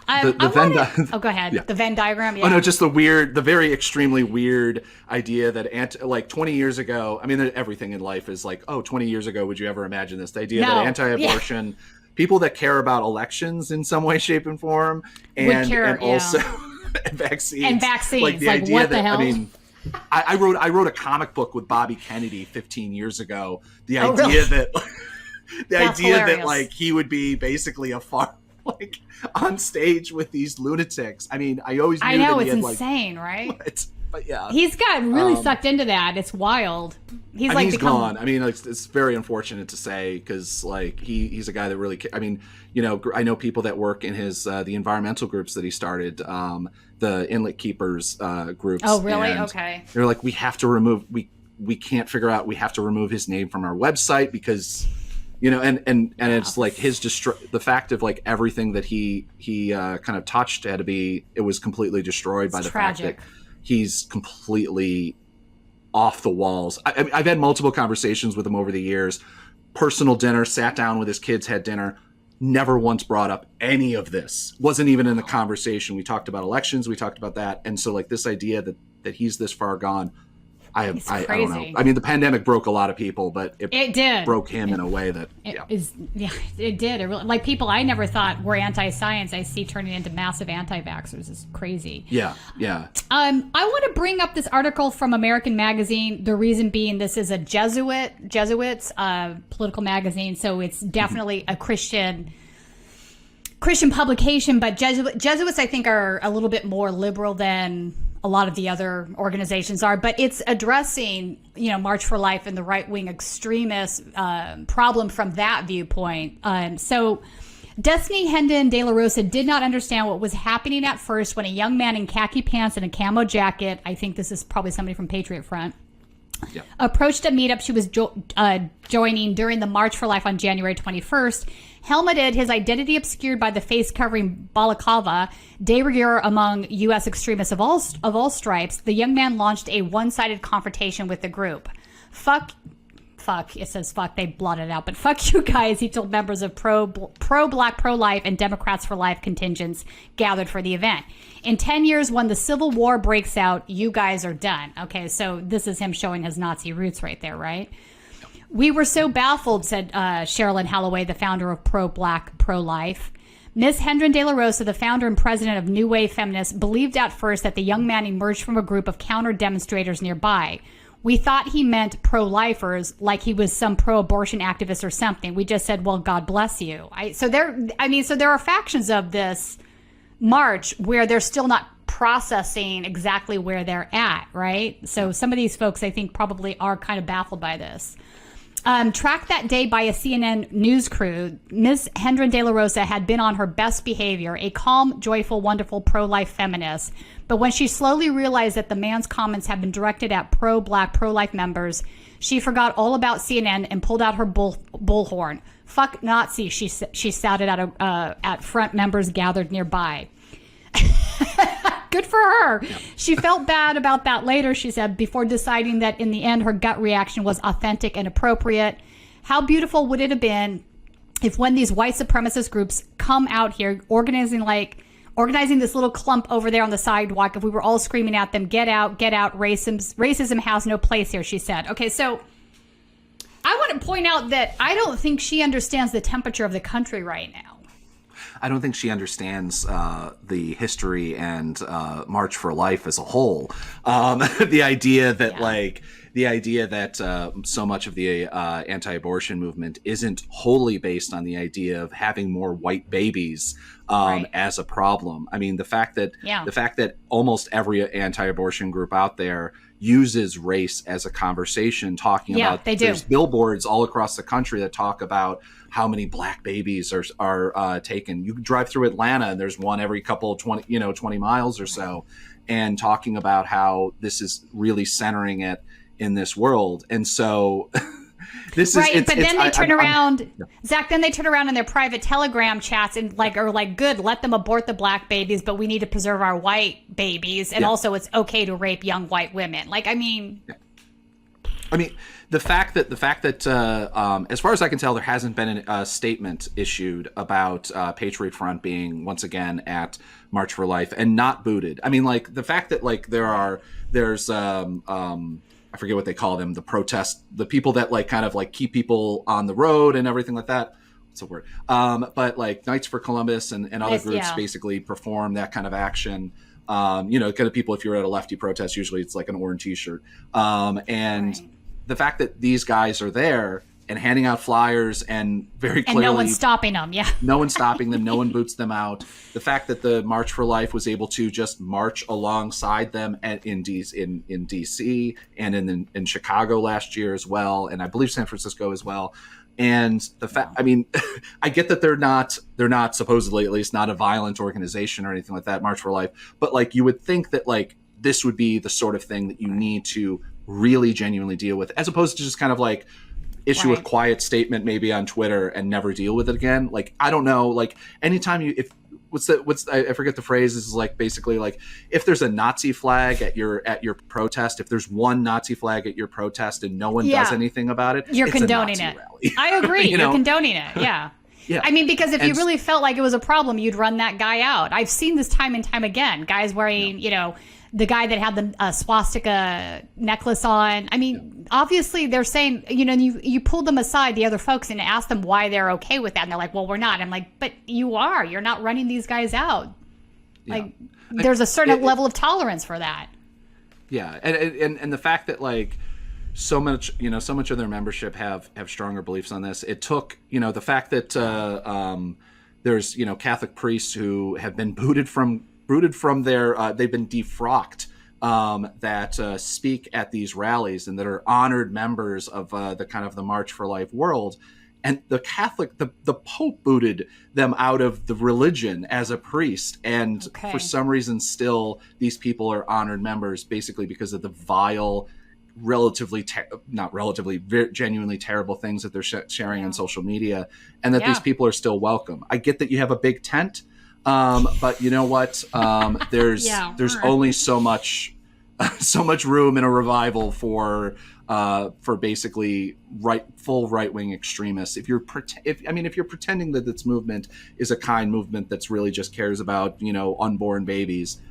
Go ahead. The Venn diagram. Yeah. Oh no, just the very extremely weird idea that 20 years ago, I mean, everything in life is like, 20 years ago, would you ever imagine this? The idea that anti-abortion, people that care about elections in some way, shape, and form, and also vaccines. And vaccines. Like the idea what the hell? I mean, I wrote a comic book with Bobby Kennedy 15 years ago. The idea that like he would be basically a like on stage with these lunatics. I mean, I always knew I know, that it's insane, right? But yeah, he's got really sucked into that. It's wild. He's gone. I mean, it's very unfortunate to say, because like he's a guy that really. I mean, I know people that work in his the environmental groups that he started, the Inlet Keepers groups. Oh, really? Okay. They're like, we have to remove. We can't figure out. We have to remove his name from our website because. And it's like the fact of like everything that he kind of touched had to be, it was completely destroyed by the fact that he's completely off the walls. I've had multiple conversations with him over the years, personal dinner, sat down with his kids, had dinner, never once brought up any of this. Wasn't even in the conversation. We talked about elections, we talked about that. And so like this idea that he's this far gone, I don't know. I mean, the pandemic broke a lot of people, but it did. Broke him in a way that it did. It really, like people I never thought were anti-science, I see turning into massive anti-vaxxers. It's crazy. Yeah. I want to bring up this article from American Magazine. The reason being, this is a Jesuits political magazine, so it's definitely a Christian publication. But Jesuits, I think, are a little bit more liberal than a lot of the other organizations are, but it's addressing, March for Life and the right-wing extremist problem from that viewpoint. So Destiny Hendon De La Rosa did not understand what was happening at first when a young man in khaki pants and a camo jacket, I think this is probably somebody from Patriot Front, approached a meetup she was joining during the March for Life on January 21st. Helmeted, his identity obscured by the face covering balaclava, de rigueur among U.S. extremists of all stripes, the young man launched a one-sided confrontation with the group. Fuck, it says fuck, they blotted it out, but fuck you guys, he told members of pro-black, pro-life, and Democrats for Life contingents gathered for the event. In 10 years, when the Civil War breaks out, you guys are done. Okay, so this is him showing his Nazi roots right there, right? We were so baffled, said Sherilyn Halloway, the founder of Pro-Black, Pro-Life. Miss Hendon De La Rosa, the founder and president of New Wave Feminists, believed at first that the young man emerged from a group of counter-demonstrators nearby. We thought he meant pro-lifers, like he was some pro-abortion activist or something. We just said, well, God bless you. So there are factions of this march where they're still not processing exactly where they're at, right? So some of these folks, I think, probably are kind of baffled by this. Tracked that day by a CNN news crew, Ms. Hendon De La Rosa had been on her best behavior, a calm, joyful, wonderful pro-life feminist. But when she slowly realized that the man's comments had been directed at pro-black, pro-life members, she forgot all about CNN and pulled out her bullhorn. Fuck Nazi, she shouted at front members gathered nearby. Good for her. Yeah. She felt bad about that later, she said, before deciding that in the end her gut reaction was authentic and appropriate. How beautiful would it have been if when these white supremacist groups come out here organizing this little clump over there on the sidewalk, if we were all screaming at them, get out, racism has no place here, she said. Okay, so I want to point out that I don't think she understands the temperature of the country right now. I don't think she understands the history and March for Life as a whole. The idea that the idea that so much of the anti-abortion movement isn't wholly based on the idea of having more white babies as a problem. I mean, the fact that almost every anti-abortion group out there uses race as a conversation, talking about there's billboards all across the country that talk about how many black babies are taken. You drive through Atlanta and there's one every couple 20 miles or so, and talking about how this is really centering it in this world. And so this is but then they turn around, Zach, then they turn around in their private Telegram chats and are like, good, let them abort the black babies, but we need to preserve our white babies. And also it's okay to rape young white women. Like, I mean, the fact that as far as I can tell, there hasn't been a statement issued about Patriot Front being once again at March for Life and not booted. I mean, like the fact that like there's I forget what they call them, the people that like kind of like keep people on the road and everything like that. What's the word? But like Knights for Columbus and other groups basically perform that kind of action. Kind of people, if you're at a lefty protest, usually it's like an orange t-shirt. The fact that these guys are there and handing out flyers and very clearly, and no one's stopping them. Yeah, no one's stopping them. No one boots them out. The fact that the March for Life was able to just march alongside them in DC and in Chicago last year as well, and I believe San Francisco as well. And the fact, I mean, I get that they're not supposedly, at least not a violent organization or anything like that, March for Life, but like you would think that like this would be the sort of thing that you need to really genuinely deal with, as opposed to just kind of like issue a quiet statement maybe on Twitter and never deal with it again. Like, I don't know, like anytime I forget the phrase, is like basically like if there's a Nazi flag at your protest, if there's one Nazi flag at your protest and no one does anything about it, you're condoning it. Rally. I agree. You're condoning it. Yeah. Yeah. I mean, because if you really felt like it was a problem, you'd run that guy out. I've seen this time and time again. Guys wearing, the guy that had the swastika necklace on. I mean, obviously they're saying, you pull them aside, the other folks, and ask them why they're okay with that. And they're like, well, we're not. I'm like, but you are. You're not running these guys out. Yeah. Like, there's a certain level of tolerance for that. Yeah. And the fact that, like, so much of their membership have stronger beliefs on this. It took, the fact that there's, Catholic priests who have been booted from their, they've been defrocked, that speak at these rallies and that are honored members of the kind of the March for Life world. And the Pope booted them out of the religion as a priest. And for some reason, still these people are honored members, basically because of the vile, genuinely terrible things that they're sharing on social media, and that these people are still welcome. I get that you have a big tent, but you know what? There's only so much room in a revival for basically full right-wing extremists. If you're pretending that this movement is a kind movement that's really just cares about unborn babies,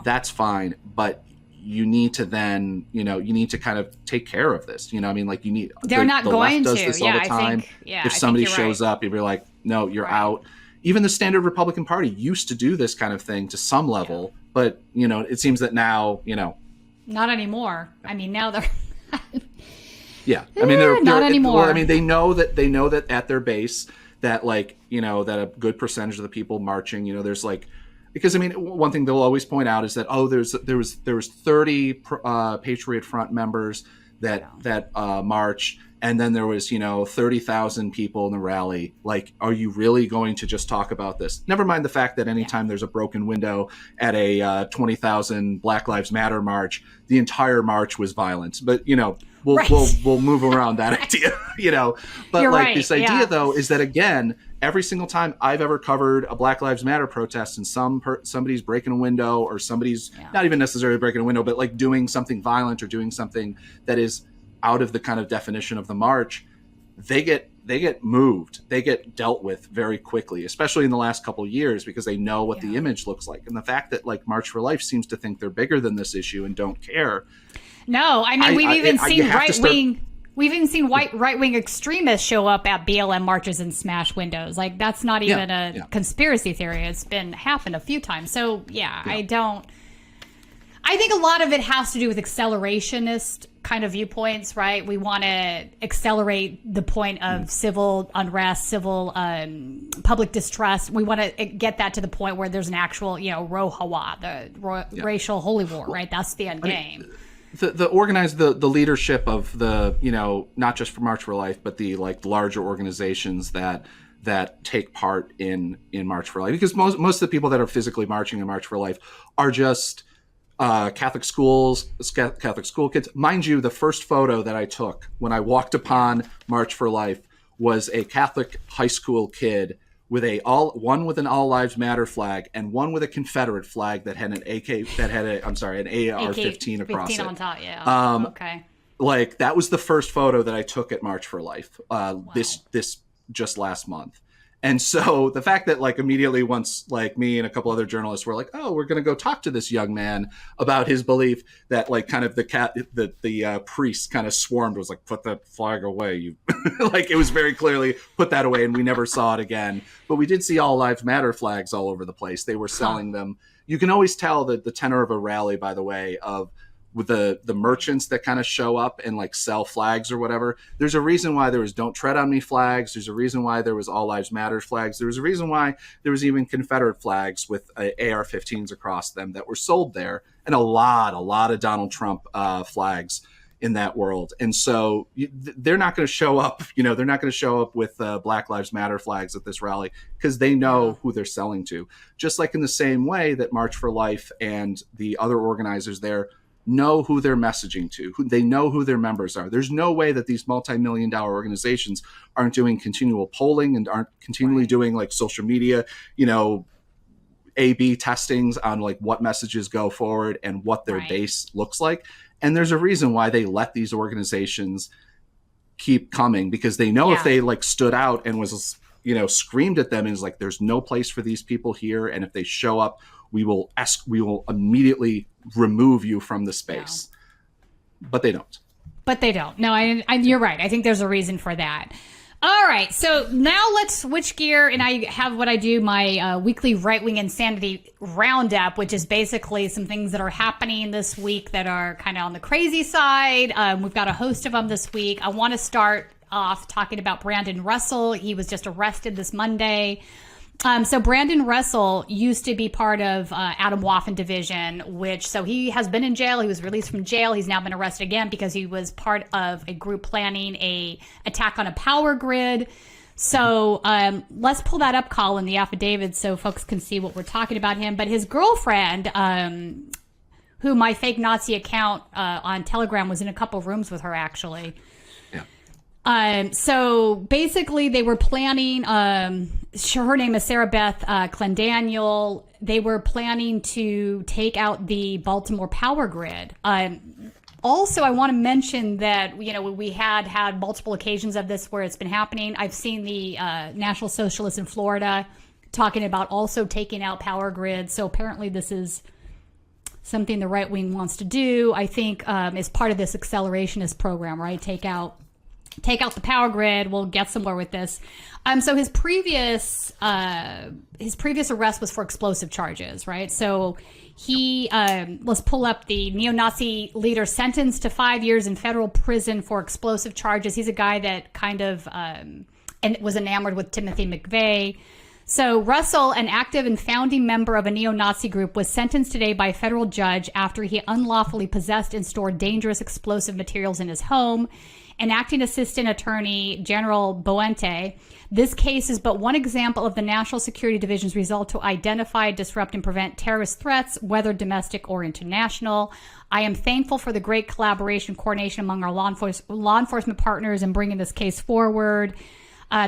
that's fine. But you need to then, you need to kind of take care of this. They're not going to. Does this all the time. If somebody shows up, you'd be like, no, you're out. Even the standard Republican Party used to do this kind of thing to some level, but it seems that now, not anymore. I mean, now they're they're not anymore. Well, I mean, they know that at their base that that a good percentage of the people marching, there's like, because I mean, one thing they'll always point out is that there was 30 Patriot Front members that marched, and then there was 30,000 people in the rally. Like, are you really going to just talk about this? Never mind the fact that anytime there's a broken window at a 20,000 Black Lives Matter march, the entire march was violent. But we'll move around that idea, But You're like right. this idea though is that, again, every single time I've ever covered a Black Lives Matter protest and somebody's breaking a window, or somebody's not even necessarily breaking a window, but like doing something violent or doing something that is out of the kind of definition of the march, they get moved, they get dealt with very quickly, especially in the last couple of years, because they know what the image looks like. And the fact that like March for Life seems to think they're bigger than this issue and don't care. No, I mean, we've even seen right-wing extremists show up at BLM marches and smash windows. Like, that's not even a conspiracy theory. It's happened a few times. So, I think a lot of it has to do with accelerationist kind of viewpoints, right? We want to accelerate the point of civil unrest, civil public distrust. We want to get that to the point where there's an actual, Ro Hawa, racial holy war, right? That's the end game. The leadership of the, not just for March for Life, but the larger organizations that take part in March for Life, because most of the people that are physically marching in March for Life are just Catholic school kids. Mind you, the first photo that I took when I walked upon March for Life was a Catholic high school kid with one with an All Lives Matter flag and one with a Confederate flag that had an an AR-15 across it. On top, yeah. Okay. That was the first photo that I took at March for Life. This just last month. And so the fact that immediately once me and a couple other journalists were like, oh, we're going to go talk to this young man about his belief, that kind of the priest kind of swarmed, was like, put that flag away. You it was very clearly put that away, and we never saw it again. But we did see All Lives Matter flags all over the place. They were selling them. You can always tell the tenor of a rally, by the way, with the merchants that kind of show up and sell flags or whatever. There's a reason why there was Don't Tread on Me flags. There's a reason why there was All Lives Matter flags. There was a reason why there was even Confederate flags with AR-15s across them that were sold there, and a lot of Donald Trump flags in that world. And so they're not going to show up, they're not going to show up with Black Lives Matter flags at this rally, because they know who they're selling to. Just like in the same way that March for Life and the other organizers there know who they're messaging to, they know who their members are. There's no way that these multi-million-dollar organizations aren't doing continual polling and aren't continually doing social media, A/B testings on what messages go forward and what their base looks like. And there's a reason why they let these organizations keep coming, because they know if they stood out and was screamed at them and is there's no place for these people here, and if they show up, we will immediately remove you from the space. No. But they don't. No, you're right. I think there's a reason for that. All right. So now let's switch gear, and I have what I do, my weekly right-wing insanity roundup, which is basically some things that are happening this week that are kind of on the crazy side. We've got a host of them this week. I want to start off talking about Brandon Russell. He was just arrested this Monday. So Brandon Russell used to be part of Adam Waffen division, so he has been in jail. He was released from jail. He's now been arrested again because he was part of a group planning a attack on a power grid. So let's pull that up, Colin, the affidavit, so folks can see what we're talking about him. But his girlfriend, who my fake Nazi account on Telegram was in a couple of rooms with her, actually. So basically they were planning, her name is Sarah Beth Clendaniel. They were planning to take out the Baltimore power grid. Also, I want to mention that, we had multiple occasions of this where it's been happening. I've seen the National Socialists in Florida talking about also taking out power grids. So apparently this is something the right wing wants to do, I think, as part of this accelerationist program, right? Take out the power grid. We'll get somewhere with this. So his previous arrest was for explosive charges, right? So he, let's pull up the neo-Nazi leader sentenced to 5 years in federal prison for explosive charges. He's a guy that kind of and was enamored with Timothy McVeigh. So Russell, an active and founding member of a neo-Nazi group, was sentenced today by a federal judge after he unlawfully possessed and stored dangerous explosive materials in his home. An acting assistant attorney general Boente. This case is but one example of the National Security Division's resolve to identify, disrupt, and prevent terrorist threats, whether domestic or international. I am thankful for the great collaboration and coordination among our law enforcement partners in bringing this case forward.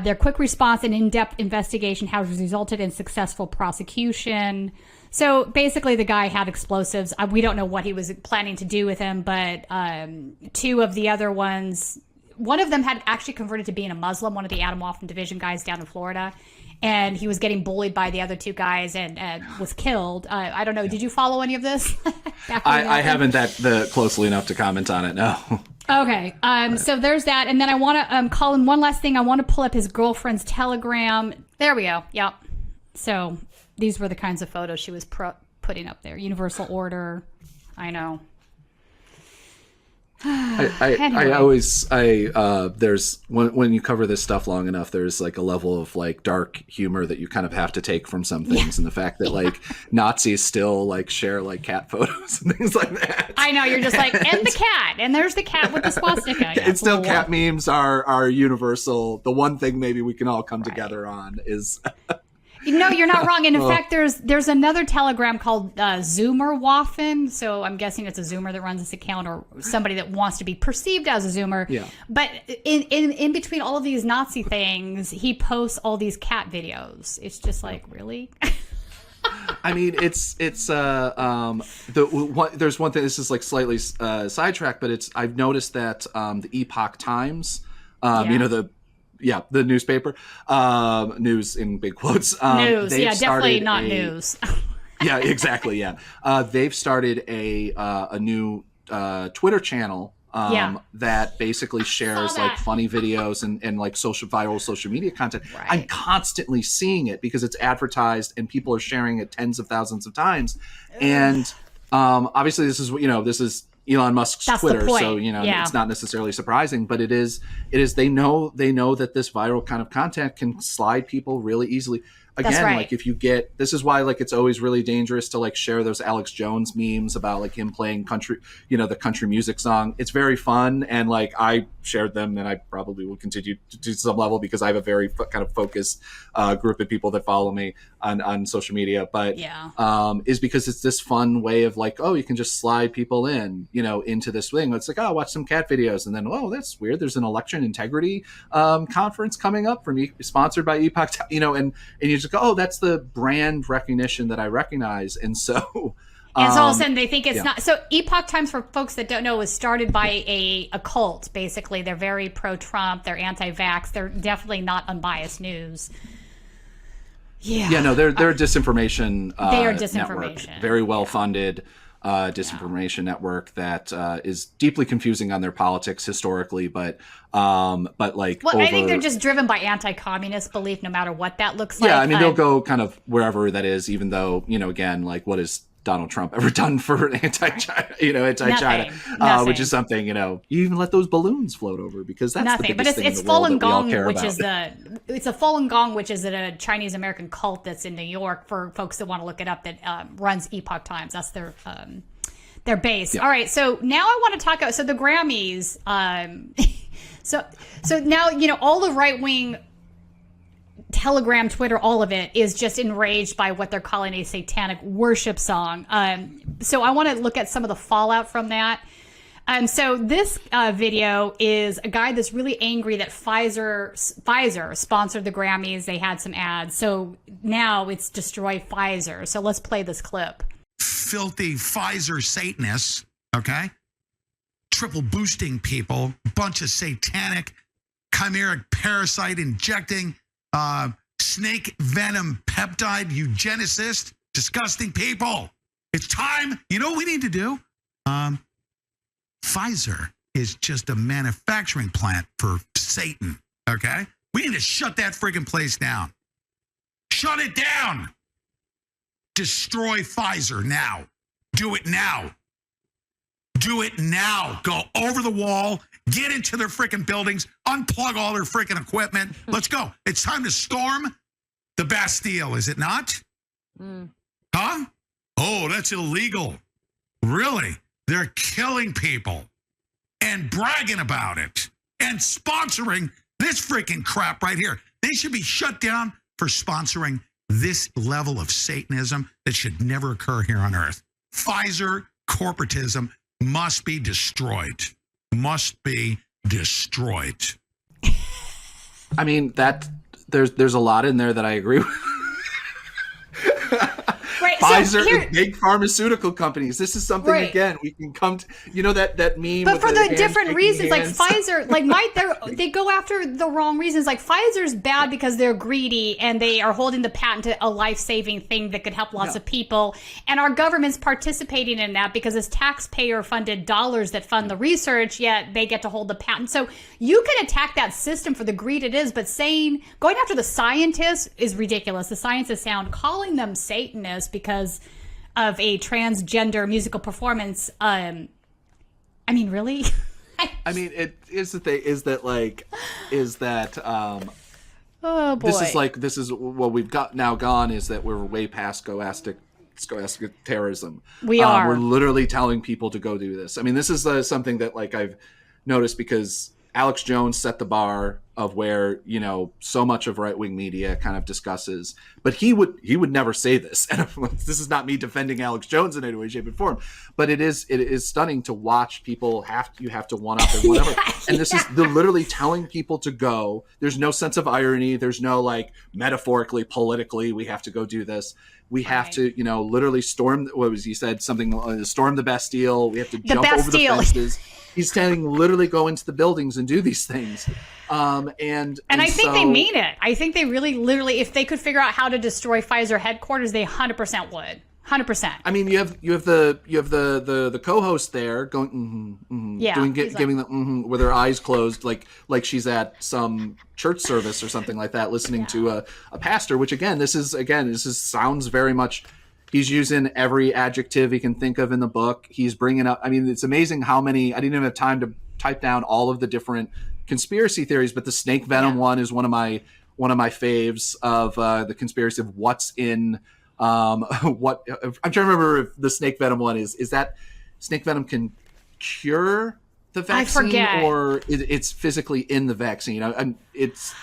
Their quick response and in-depth investigation has resulted in successful prosecution. So basically the guy had explosives. We don't know what he was planning to do with them, but two of the other ones, one of them had actually converted to being a Muslim, one of the Adam Waffen division guys down in Florida, and he was getting bullied by the other two guys and was killed. I don't know. Did you follow any of this? I haven't that closely enough to comment on it, no. Okay. So there's that. And then I want to, Colin, one last thing. I want to pull up his girlfriend's Telegram. There we go. Yep. So these were the kinds of photos she was putting up there. Universal order. I know. I always there's when you cover this stuff long enough, there's like a level of like dark humor that you kind of have to take from some things, and the fact that like Nazis still like share like cat photos and things like that. I know, you're just like, and the cat, and there's the cat with the swastika. Yeah, it's still cat memes are universal. The one thing maybe we can all come together on is. No, you're not wrong. And in fact, there's another Telegram called Zoomerwaffen. So I'm guessing it's a Zoomer that runs this account, or somebody that wants to be perceived as a Zoomer. Yeah. But in between all of these Nazi things, he posts all these cat videos. It's just like, really? I mean, there's one thing. This is like slightly sidetracked, but I've noticed that the Epoch Times, the newspaper, news in big quotes. News, definitely not news. Yeah, exactly. Yeah, they've started a new Twitter channel that basically shares like funny videos and like viral social media content. Right. I'm constantly seeing it because it's advertised and people are sharing it tens of thousands of times. And obviously, this is Elon Musk's Twitter, so it's not necessarily surprising, but it is they know that this viral kind of content can slide people really easily. Again, like if you get, this is why like it's always really dangerous to like share those Alex Jones memes about like him playing country, the country music song. It's very fun, and like I shared them, and I probably will continue to some level because I have a very kind of focused group of people that follow me on social media. But is because it's this fun way of like, oh, you can just slide people in, into this thing. It's like, oh, watch some cat videos, and then that's weird. There's an election integrity conference coming up sponsored by Epoch, and you just go, oh, that's the brand recognition that I recognize. And so and so all of a sudden they think it's not. So Epoch Times, for folks that don't know, was started by a cult, basically. They're very pro-Trump, they're anti-vax, they're definitely not unbiased news. They're a disinformation they are disinformation network, very well funded disinformation network that is deeply confusing on their politics historically, but like, I think they're just driven by anti-communist belief, no matter what that looks like. Yeah, I mean, they'll go kind of wherever that is, even though, again, like, what has Donald Trump ever done for anti-China, which is something, you even let those balloons float over because that's nothing. The biggest but it's Falun Gong, which is it's a Falun Gong, which is a Chinese American cult that's in New York. For folks that want to look it up, that runs Epoch Times. That's their base. Yeah. All right, so now I want to talk about the Grammys. So now all the right wing. Telegram, Twitter, all of it is just enraged by what they're calling a satanic worship song. So I want to look at some of the fallout from that. So this video is a guy that's really angry that Pfizer sponsored the Grammys. They had some ads. So now it's destroy Pfizer. So let's play this clip. Filthy Pfizer Satanists, okay? Triple boosting people, bunch of satanic, chimeric parasite injecting snake venom peptide eugenicist, disgusting people. It's time. You know what we need to do? Pfizer is just a manufacturing plant for Satan, okay? We need to shut that friggin' place down. Shut it down. Destroy Pfizer now. Do it now. Do it now. Go over the wall. Get into their freaking buildings, unplug all their freaking equipment. Let's go. It's time to storm the Bastille, is it not? Huh? Oh, that's illegal. Really? They're killing people and bragging about it and sponsoring this freaking crap right here. They should be shut down for sponsoring this level of Satanism that should never occur here on earth. Pfizer corporatism must be destroyed. Must be destroyed. I mean, that there's a lot in there that I agree with. Right, Pfizer and big pharmaceutical companies. This is something again we can come to. That meme. But for the different reasons, like Pfizer, like they go after the wrong reasons. Like Pfizer's bad because they're greedy and they are holding the patent to a life-saving thing that could help lots of people. And our government's participating in that because it's taxpayer-funded dollars that fund the research. Yet they get to hold the patent. So you can attack that system for the greed it is, but going after the scientists is ridiculous. The scientists sound calling them Satanists because of a transgender musical performance. I mean, really? I mean, it is the thing is that Oh boy. this is what we've got now gone is that we're way past scholastic terrorism. We are. We're literally telling people to go do this. I mean, this is something that I've noticed because Alex Jones set the bar of where, so much of right-wing media kind of discusses, but he would never say this. And this is not me defending Alex Jones in any way, shape, or form, but it is stunning to watch people you have to one up and whatever. And this is they're literally telling people to go. There's no sense of irony. There's no metaphorically, politically, we have to go do this. We have to, literally storm. What was he said? Something storm the Bastille. We have to jump over the fences. He's saying literally go into the buildings and do these things. And I think they mean it. I think they really, literally, if they could figure out how to destroy Pfizer headquarters, they 100% would. 100%. I mean, you have the co-host there going giving the with her eyes closed, like she's at some church service or something like that, listening to a pastor. Which this sounds very much. He's using every adjective he can think of in the book. He's bringing up. I mean, it's amazing how many. I didn't even have time to type down all of the different conspiracy theories, but the snake venom one is one of my faves of the conspiracy of what's in. What I'm trying to remember if the snake venom one is that snake venom can cure the vaccine or it's physically in the vaccine.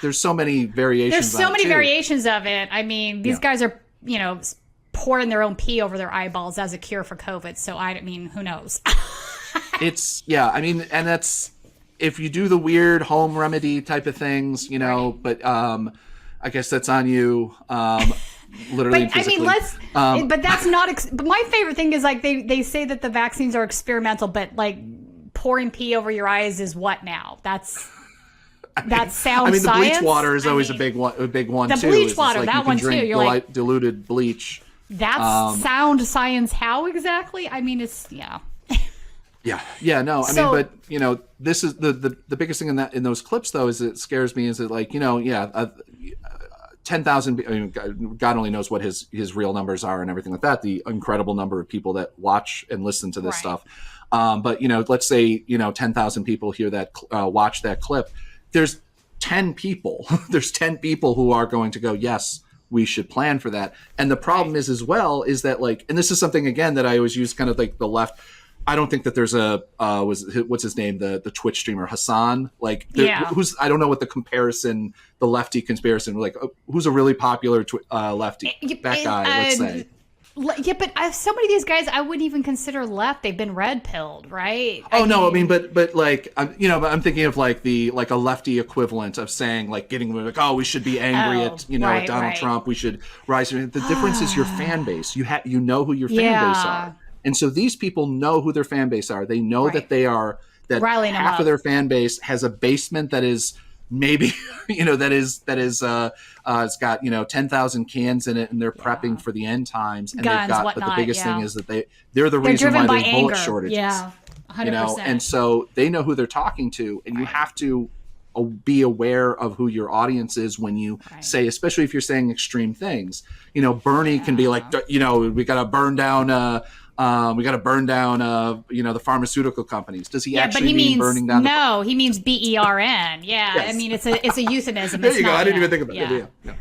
There's so many variations. There's so many variations of it. I mean, these guys are pouring their own pee over their eyeballs as a cure for COVID. So I mean, who knows? I mean, and that's if you do the weird home remedy type of things, but I guess that's on you. Literally, but I mean, but that's not. But my favorite thing is they say that the vaccines are experimental, but pouring pee over your eyes is what now? That sounds. I mean, the science? bleach water is always a big one. A big one the too. Bleach water, that one too. You're diluted bleach. That's sound science. How exactly? I mean, it's Yeah. No, I mean, but this is the biggest thing in those clips though is it scares me is that 10,000. I mean, God only knows what his real numbers are and everything like that. The incredible number of people that watch and listen to this stuff. But let's say 10,000 people hear that watch that clip. There's 10 people. There's 10 people who are going to go, yes, we should plan for that. And the problem is that and this is something again that I always use kind of like the left. I don't think that there's what's his name, the Twitch streamer Hassan, who's I don't know what the comparison, the lefty comparison, who's a really popular lefty, that guy, let's say. Yeah, but so many of these guys I wouldn't even consider left. They've been red pilled, right? I mean, I'm thinking of a lefty equivalent of saying we should be angry at Donald Trump, we should rise. The difference is your fan base. You know who your fan base are. And so these people know who their fan base are. They know that they are Riling half of their fan base has a basement that is maybe it's got 10,000 cans in it, and they're prepping for the end times. And guns, they've got whatnot, but the biggest thing is that they're the reason why there's bullet shortages. Yeah, 100%. And so they know who they're talking to, and you have to be aware of who your audience is when you say, especially if you're saying extreme things. Bernie can be like, we got to burn down. The pharmaceutical companies. Does he actually mean burning down? No, he means BERN. Yeah, yes. I mean it's a euphemism. There you go. I didn't even think about it. Yeah.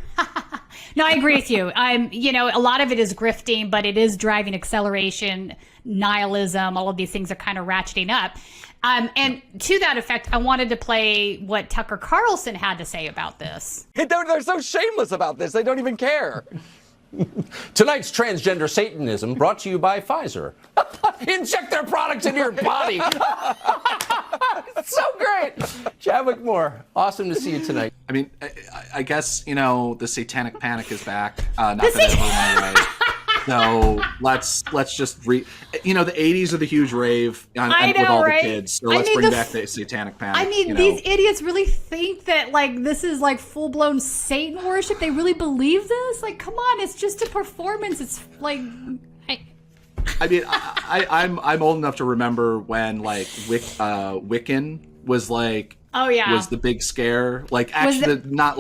No, I agree with you. A lot of it is grifting, but it is driving acceleration, nihilism. All of these things are kind of ratcheting up. And to that effect, I wanted to play what Tucker Carlson had to say about this. They're so shameless about this. They don't even care. Tonight's transgender Satanism brought to you by Pfizer. Inject their products into your body. It's so great. Chadwick Moore, awesome to see you tonight. I mean, I guess, the satanic panic is back. Not that it ever went away. So let's just the 80s are the huge rave with all the kids. So let's bring back the satanic panic. I mean, these idiots really think that this is full blown Satan worship. They really believe this. Come on, it's just a performance. It's I mean, I'm old enough to remember when Wiccan was was the big scare. Not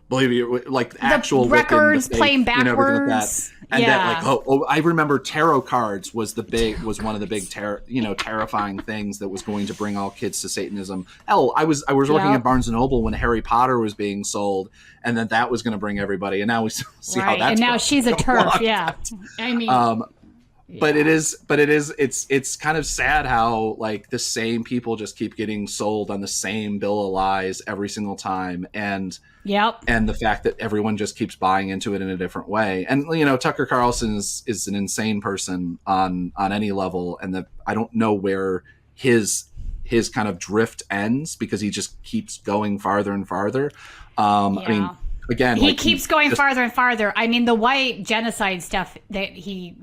believe you, like actual records fake, playing everything like backwards. that. And that like I remember tarot cards was one of the big terrifying things that was going to bring all kids to Satanism. Hell, I was working at Barnes and Noble when Harry Potter was being sold, and then that was going to bring everybody. And now we see how that's. And now she's a TERF. Yeah, I mean. But it's kind of sad how like the same people just keep getting sold on the same bill of lies every single time, and the fact that everyone just keeps buying into it in a different way. And Tucker Carlson is an insane person on any level, and I don't know where his kind of drift ends, because he just keeps going farther and farther. I mean, again, he keeps going farther and farther. I mean, the white genocide stuff that he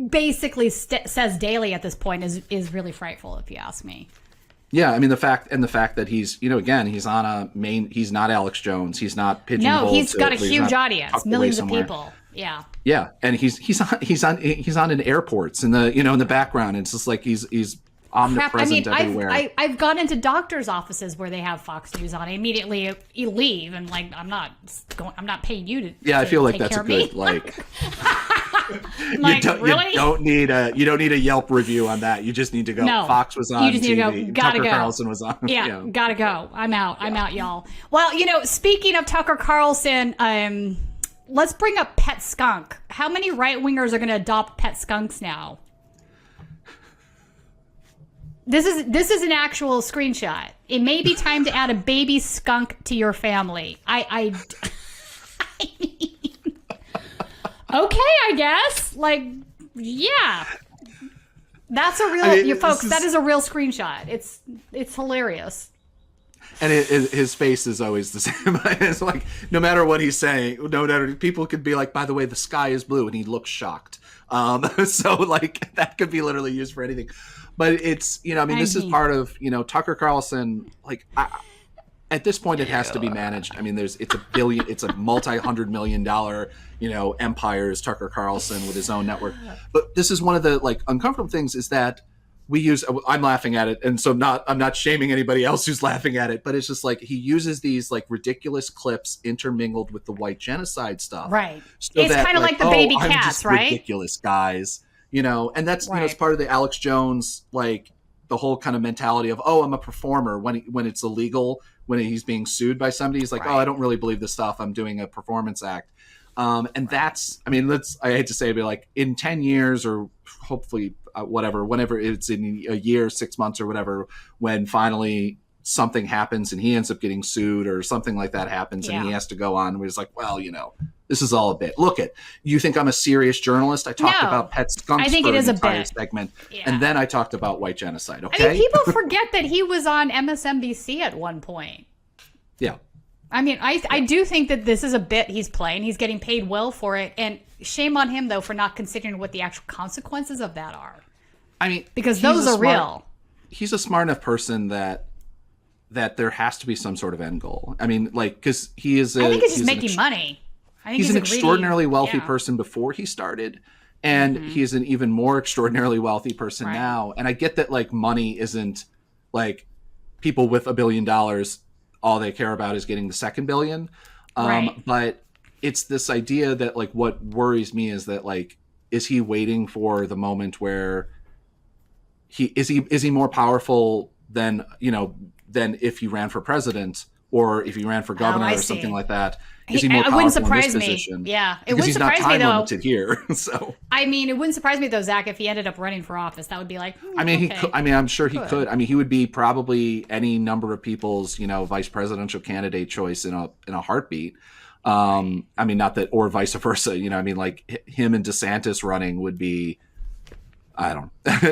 basically says daily at this point is really frightful, if you ask me. Yeah, I mean the fact that he's he's on a main. He's not Alex Jones. He's not pigeonholed. No, he's got a huge audience, millions of people. Yeah. Yeah, and he's on in airports in the background. It's just like he's omnipresent everywhere. I've gone into doctors' offices where they have Fox News on. I immediately leave, and like I'm not paying you to. Yeah, I feel like take that's care a of me. good like. Like, really? You don't need a Yelp review on that. You just need to go. No, Fox was on. You just need TV. to go. Gotta Tucker go. Carlson was on. Yeah, gotta go. I'm out. I'm out, y'all. Well, speaking of Tucker Carlson, let's bring up Pet Skunk. How many right wingers are going to adopt pet skunks now? This is an actual screenshot. It may be time to add a baby skunk to your family. I mean, okay, I guess. Like, yeah. That's a real, folks, that is a real screenshot. It's hilarious. And his face is always the same. It's like, no matter what he's saying, no matter, people could be like, by the way, the sky is blue, and he looks shocked. So like that could be literally used for anything. But it's, this is part of, Tucker Carlson, like, at this point, it has to be managed. I mean, it's a multi-$100 million, empire is Tucker Carlson with his own network. But this is one of the, like, uncomfortable things is that I'm laughing at it. And so I'm not shaming anybody else who's laughing at it, but it's just like, he uses these like ridiculous clips intermingled with the white genocide stuff. Right. So it's kind of like the baby I'm cats, just right? Ridiculous guys. And that's it's part of the Alex Jones, like the whole kind of mentality of, I'm a performer when it's illegal, when he's being sued by somebody, he's like, I don't really believe this stuff. I'm doing a performance act. And that's, I mean, I hate to say it, but like in 10 years or hopefully whenever it's in a year, 6 months or whatever, when finally something happens and he ends up getting sued or something like that happens and he has to go on, we're just like, well, this is all a bit. Look you think I'm a serious journalist? I talked about pet skunks I think for it is an a entire bit. segment, and then I talked about white genocide. Okay, I mean, people forget that he was on MSNBC at one point. Yeah. I mean, I do think that this is a bit he's playing. He's getting paid well for it, and shame on him though for not considering what the actual consequences of that are. I mean, because those are real. He's a smart enough person that there has to be some sort of end goal. I mean, like, because he is. I think he's just making money. I think he's an extraordinarily wealthy person before he started, and he's an even more extraordinarily wealthy person now. And I get that, like, money isn't like people with $1 billion. All they care about is getting the second billion. But it's this idea that, like, what worries me is that, like, is he waiting for the moment where is he more powerful than if he ran for president or if he ran for governor or something like that? Is he more powerful wouldn't surprise in this me. position? Yeah, it because wouldn't surprise he's not time me though. Limited here, so I mean, it wouldn't surprise me though, Zach, if he ended up running for office. That would be like. I mean, he could. I mean, I'm sure he could. I mean, he would be probably any number of people's, vice presidential candidate choice in a heartbeat. I mean, not that, or vice versa. I mean, like him and DeSantis running would be. I don't.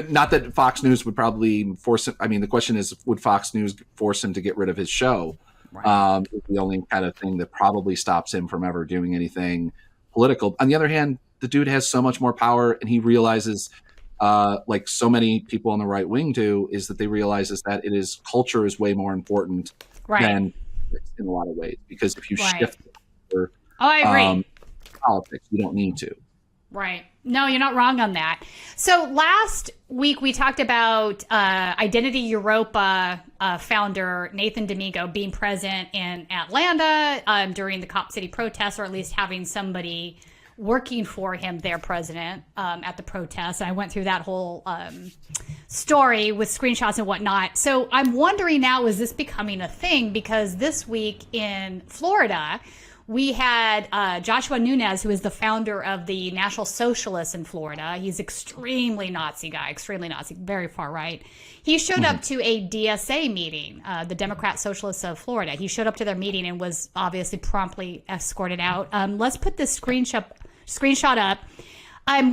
Not that Fox News would probably force him. I mean, the question is, would Fox News force him to get rid of his show? Is the only kind of thing that probably stops him from ever doing anything political. On the other hand, the dude has so much more power, and he realizes, like so many people on the right wing do, is that they realize is that culture is way more important than in a lot of ways. Because if you shift, I agree. Politics, you don't need to. Right. No, you're not wrong on that. So last week we talked about Identity Europa founder Nathan Domingo being present in Atlanta during the Cop City protests, or at least having somebody working for him, their president, at the protests. I went through that whole story with screenshots and whatnot. So I'm wondering now, is this becoming a thing? Because this week in Florida, we had Joshua Nunez, who is the founder of the National Socialists in Florida. He's extremely Nazi guy, extremely Nazi, very far right. He showed up to a DSA meeting, the Democrat Socialists of Florida. He showed up to their meeting and was obviously promptly escorted out. Let's put this screenshot up.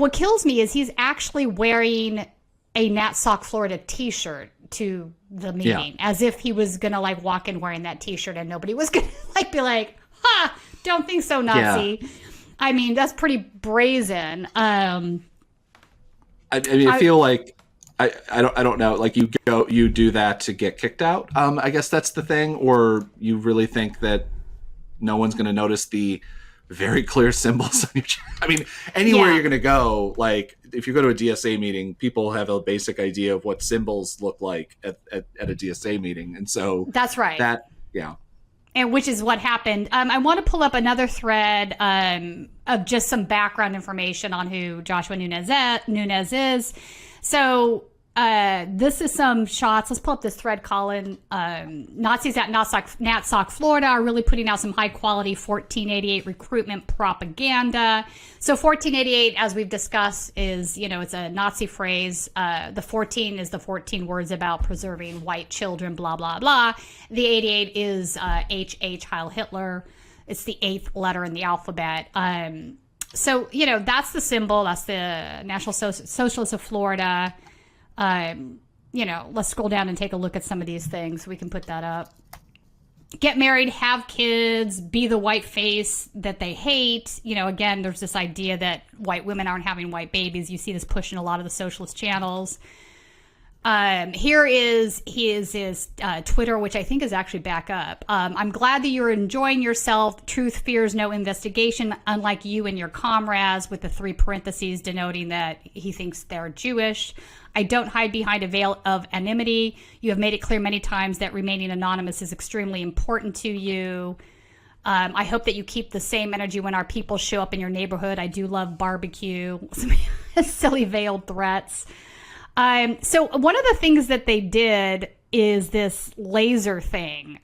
What kills me is he's actually wearing a NatSoc Florida t-shirt to the meeting, as if he was going to like walk in wearing that t-shirt and nobody was going to like be like, ha, don't think so, Nazi. Yeah. I mean, that's pretty brazen. I mean, I feel like I don't know. Like you do that to get kicked out. I guess that's the thing. Or you really think that no one's going to notice the very clear symbols on your chest? I mean, anywhere you're going to go, like if you go to a DSA meeting, people have a basic idea of what symbols look like at a DSA meeting, and so that's right. Yeah. And which is what happened. I want to pull up another thread of just some background information on who Joshua Nunez is. So this is some shots. Let's pull up this thread, Colin. Nazis at NatSoc, Florida are really putting out some high quality 1488 recruitment propaganda. So 1488, as we've discussed, is, it's a Nazi phrase. The 14 is the 14 words about preserving white children, blah, blah, blah. The 88 is HH, Heil Hitler. It's the 8th letter in the alphabet. So, that's the symbol. That's the National Socialists of Florida. Let's scroll down and take a look at some of these things. We can put that up. Get married, have kids, be the white face that they hate. Again, there's this idea that white women aren't having white babies. You see this push in a lot of the socialist channels. Here is his Twitter, which I think is actually back up. I'm glad that you're enjoying yourself. Truth fears no investigation, unlike you and your comrades, with the 3 parentheses denoting that he thinks they're Jewish. I don't hide behind a veil of anonymity. You have made it clear many times that remaining anonymous is extremely important to you. I hope that you keep the same energy when our people show up in your neighborhood. I do love barbecue. Silly veiled threats. So one of the things that they did is this laser thing.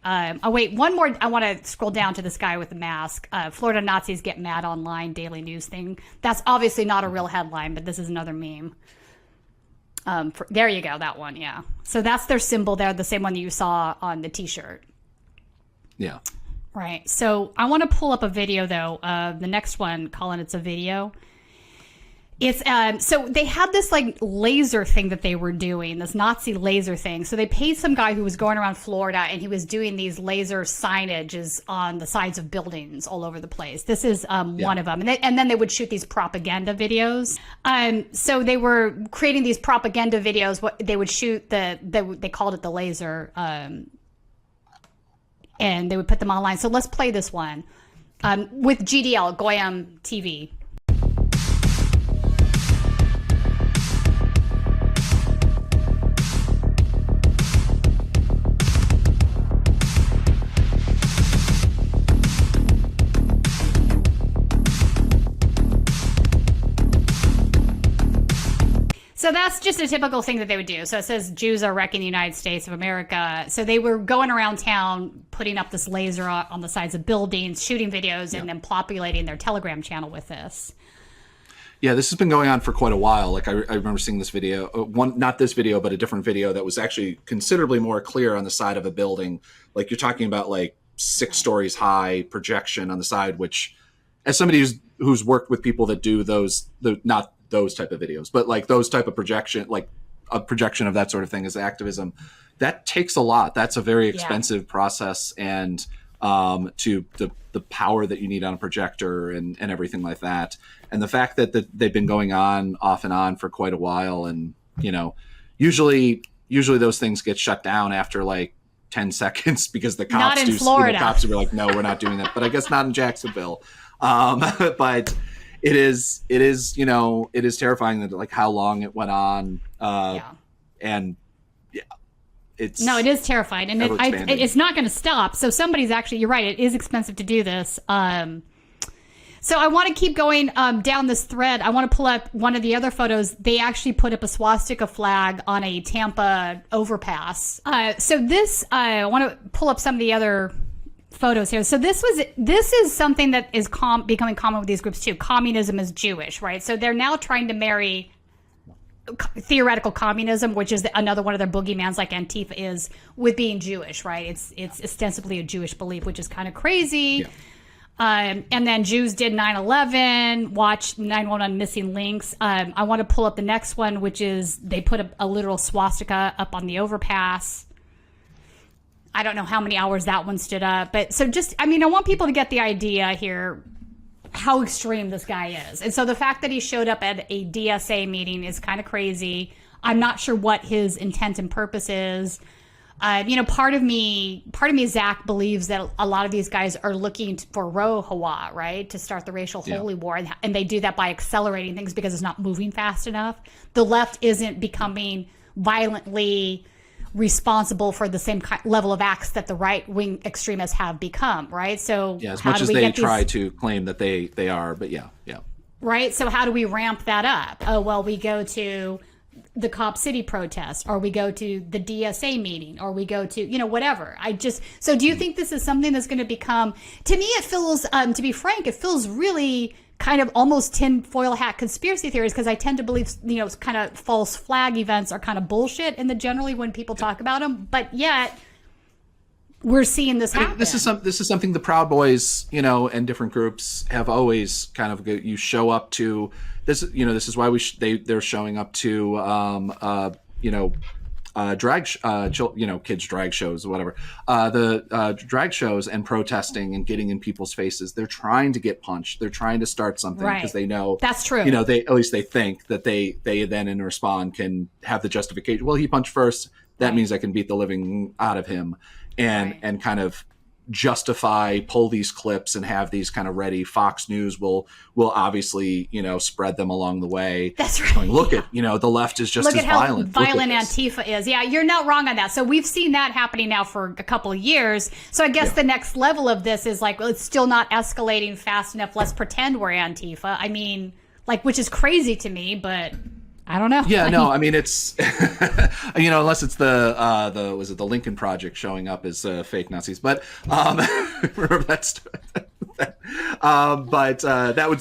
Wait, one more. I want to scroll down to this guy with the mask. Florida Nazis get mad online, daily news thing. That's obviously not a real headline, but this is another meme. There you go, that one, yeah. So that's their symbol there, the same one that you saw on the t-shirt. Yeah. Right. So I want to pull up a video, though. The next one, Colin, it's a video. It's so they had this like laser thing that they were doing, this Nazi laser thing. So they paid some guy who was going around Florida, and he was doing these laser signages on the sides of buildings all over the place. This is one of them, and then they would shoot these propaganda videos. So they were creating these propaganda videos. What they would shoot they called it the laser, and they would put them online. So let's play this one with GDL Goyam TV. So that's just a typical thing that they would do. So it says Jews are wrecking the United States of America. So they were going around town, putting up this laser on the sides of buildings, shooting videos, and then populating their Telegram channel with this. Yeah, this has been going on for quite a while. Like I remember seeing this video, not this video, but a different video that was actually considerably more clear on the side of a building. Like you're talking about like 6 stories high projection on the side, which as somebody who's worked with people that do not those type of videos, but like those type of projection, like a projection of that sort of thing as activism, that takes a lot. That's a very expensive process, and to the power that you need on a projector and everything like that. And the fact that they've been going on off and on for quite a while, and usually those things get shut down after like 10 seconds because the cops Florida. The cops were like, no, we're not doing that. But I guess not in Jacksonville. But it is it is terrifying that like how long it went on. And yeah, it is terrifying, and it's not going to stop. So somebody's actually, you're right, it is expensive to do this. So I want to keep going down this thread. I want to pull up one of the other photos. They actually put up a swastika flag on a Tampa overpass. So this, I want to pull up some of the other photos here. So this is something that is becoming common with these groups too. Communism is Jewish, right? So they're now trying to marry theoretical communism, which is another one of their boogeyman's, like Antifa is, with being Jewish, right? It's ostensibly a Jewish belief, which is kind of crazy. Yeah. And then Jews did 9/11, watch 9/11 missing links. I want to pull up the next one, which is they put a literal swastika up on the overpass. I don't know how many hours that one stood up. But so I want people to get the idea here how extreme this guy is. And so the fact that he showed up at a DSA meeting is kind of crazy. I'm not sure what his intent and purpose is. Part of me, Zach, believes that a lot of these guys are looking for Roe Hawa, right, to start the racial holy war, and they do that by accelerating things because it's not moving fast enough. The left isn't becoming violently responsible for the same level of acts that the right-wing extremists have become, right? So as much as they try to claim that they are, but yeah. Right. So how do we ramp that up? Oh, well, we go to the Cop City protest, or we go to the DSA meeting, or we go to, whatever. So do you think this is something that's going to become, to me, it feels, to be frank, it feels really kind of almost tinfoil hat conspiracy theories, because I tend to believe, kind of false flag events are kind of bullshit generally when people talk about them, but yet we're seeing this happen. This is something the Proud Boys, and different groups have always kind of, you show up to this, this is why they're showing up to, kids drag shows or whatever, the drag shows, and protesting and getting in people's faces. They're trying to get punched. They're trying to start something because they know that's true. They at least they think that they then in response can have the justification. Well, he punched first. That means I can beat the living out of him, and kind of pull these clips and have these kind of ready. Fox News will obviously spread them along the way. That's right. Going, look at the left is just as violent. Look at how violent Antifa is. Yeah, you're not wrong on that. So we've seen that happening now for a couple of years. So I guess the next level of this is like, well, it's still not escalating fast enough. Let's pretend we're Antifa. I mean, which is crazy to me, but I don't know. Yeah, no, I mean, it's, unless it's was it the Lincoln Project showing up as fake Nazis, but remember that story?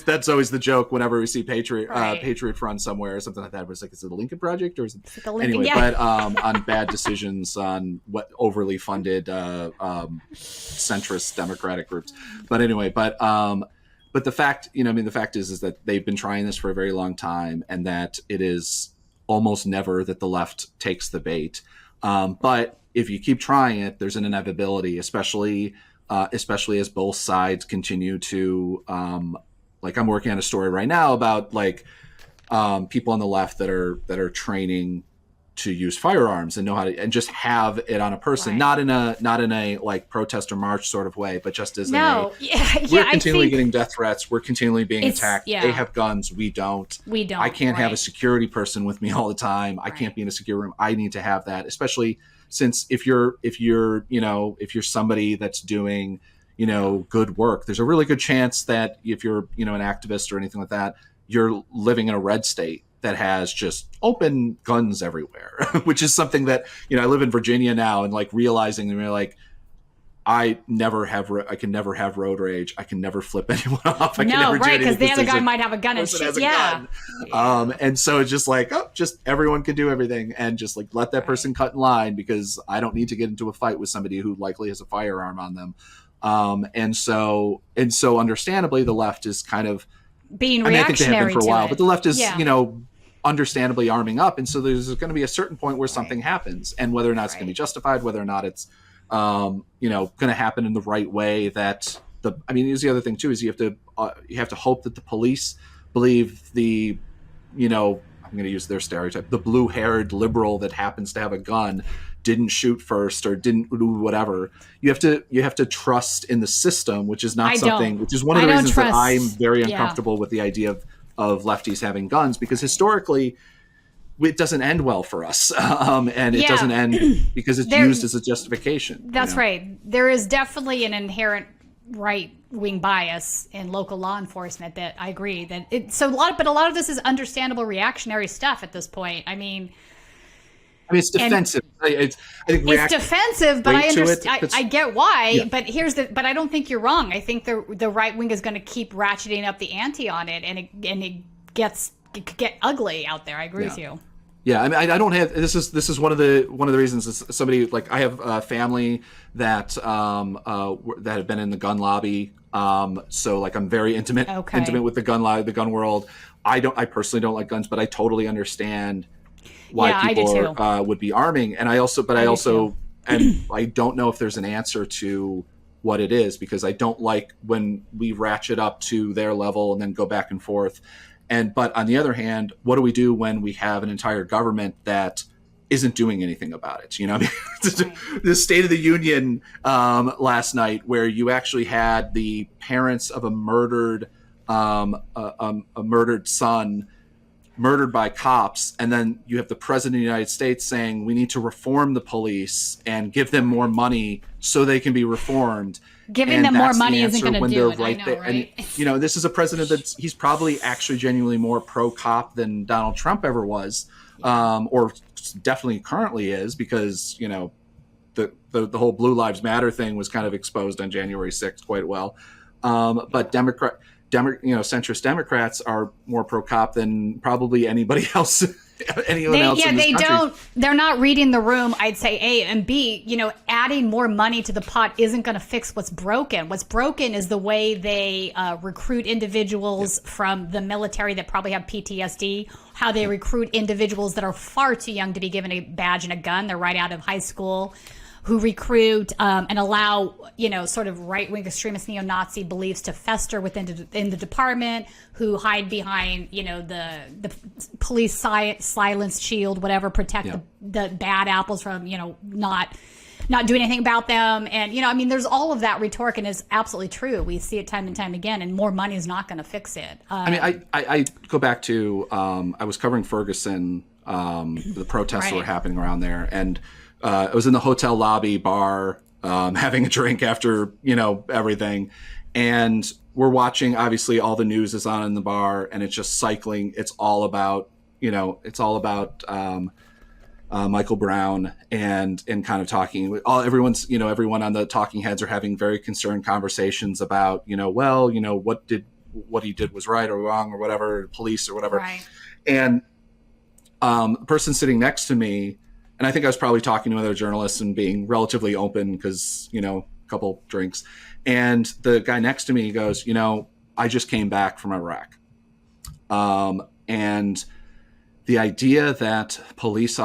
That's always the joke whenever we see Patriot Front somewhere or something like that. But it's like, is it the Lincoln Project or is it the Lincoln? Anyway, but on bad decisions on what overly funded centrist Democratic groups. But anyway, but the fact, the fact is that they've been trying this for a very long time, and that it is almost never that the left takes the bait. But if you keep trying it, there's an inevitability, especially as both sides continue to, I'm working on a story right now about people on the left that are training to use firearms and know how to, and just have it on a person, not in a protest or march sort of way, but just as we're continually getting death threats, we're continually being attacked. They have guns, we don't. I can't have a security person with me all the time. I can't be in a secure room. I need to have that, especially since if you're somebody that's doing good work, there's a really good chance that if you're an activist or anything like that, you're living in a red state that has just open guns everywhere, which is something that, I live in Virginia now, and realizing that I can never have road rage. I can never flip anyone off. I can never do because the other guy might have a gun and shoot. And so it's just just everyone can do everything, and just let that person cut in line, because I don't need to get into a fight with somebody who likely has a firearm on them. And so understandably, the left is kind of being reactionary. I think they have been for a while, but the left is, understandably arming up. And so there's going to be a certain point where something happens, and whether or not it's going to be justified, whether or not it's, going to happen in the right way. Here's the other thing too, is you have to hope that the police believe I'm going to use their stereotype, the blue-haired liberal that happens to have a gun didn't shoot first or didn't do whatever. You have to trust in the system, which is not which is one of the reasons that I'm very uncomfortable with the idea of lefties having guns, because historically it doesn't end well for us. And it doesn't end because it's used as a justification. That's right. There is definitely an inherent right-wing bias in local law enforcement that I agree that a lot of this is understandable reactionary stuff at this point. I mean, it's defensive. I think it's defensive, but I understand. I get why. Yeah. But I don't think you're wrong. I think the right wing is going to keep ratcheting up the ante on it, and it could get ugly out there. I agree with you. Yeah, I mean, I don't have. This is one of the reasons. Is somebody like I have a family that that have been in the gun lobby. So like I'm very intimate with the gun lobby, the gun world. I personally don't like guns, but I totally understand why people would be arming. And I don't know if there's an answer to what it is, because I don't like when we ratchet up to their level and then go back and forth. But on the other hand, what do we do when we have an entire government that isn't doing anything about it? You know, the State of the Union last night, where you actually had the parents of a murdered son murdered by cops, and then you have the president of the United States saying we need to reform the police and give them more money so they can be reformed. Giving them more money isn't going to do it. I know, right? And, this is a president he's probably actually genuinely more pro-cop than Donald Trump ever was, or definitely currently is, because, the whole Blue Lives Matter thing was kind of exposed on January 6th quite well. But centrist Democrats are more pro-cop than probably anybody else. They're not reading the room, I'd say, A, and B, adding more money to the pot isn't going to fix what's broken. What's broken is the way they recruit individuals from the military that probably have PTSD, how they recruit individuals that are far too young to be given a badge and a gun. They're right out of high school, who recruit and allow, sort of right-wing extremist neo-Nazi beliefs to fester in the department, who hide behind, the police silence shield, whatever, protect the bad apples from, not doing anything about them. And, there's all of that rhetoric, and it's absolutely true. We see it time and time again, and more money is not going to fix it. I go back to, I was covering Ferguson, the protests that were happening around there, and I was in the hotel lobby bar having a drink after, everything. And we're watching, obviously, all the news is on in the bar, and it's just cycling. It's all about, Michael Brown and kind of talking. Everyone on the talking heads are having very concerned conversations about, what he did was right or wrong or whatever, police or whatever. Right. And the person sitting next to me, and I think I was probably talking to other journalists and being relatively open because, a couple drinks. And the guy next to me goes, I just came back from Iraq. And the idea that police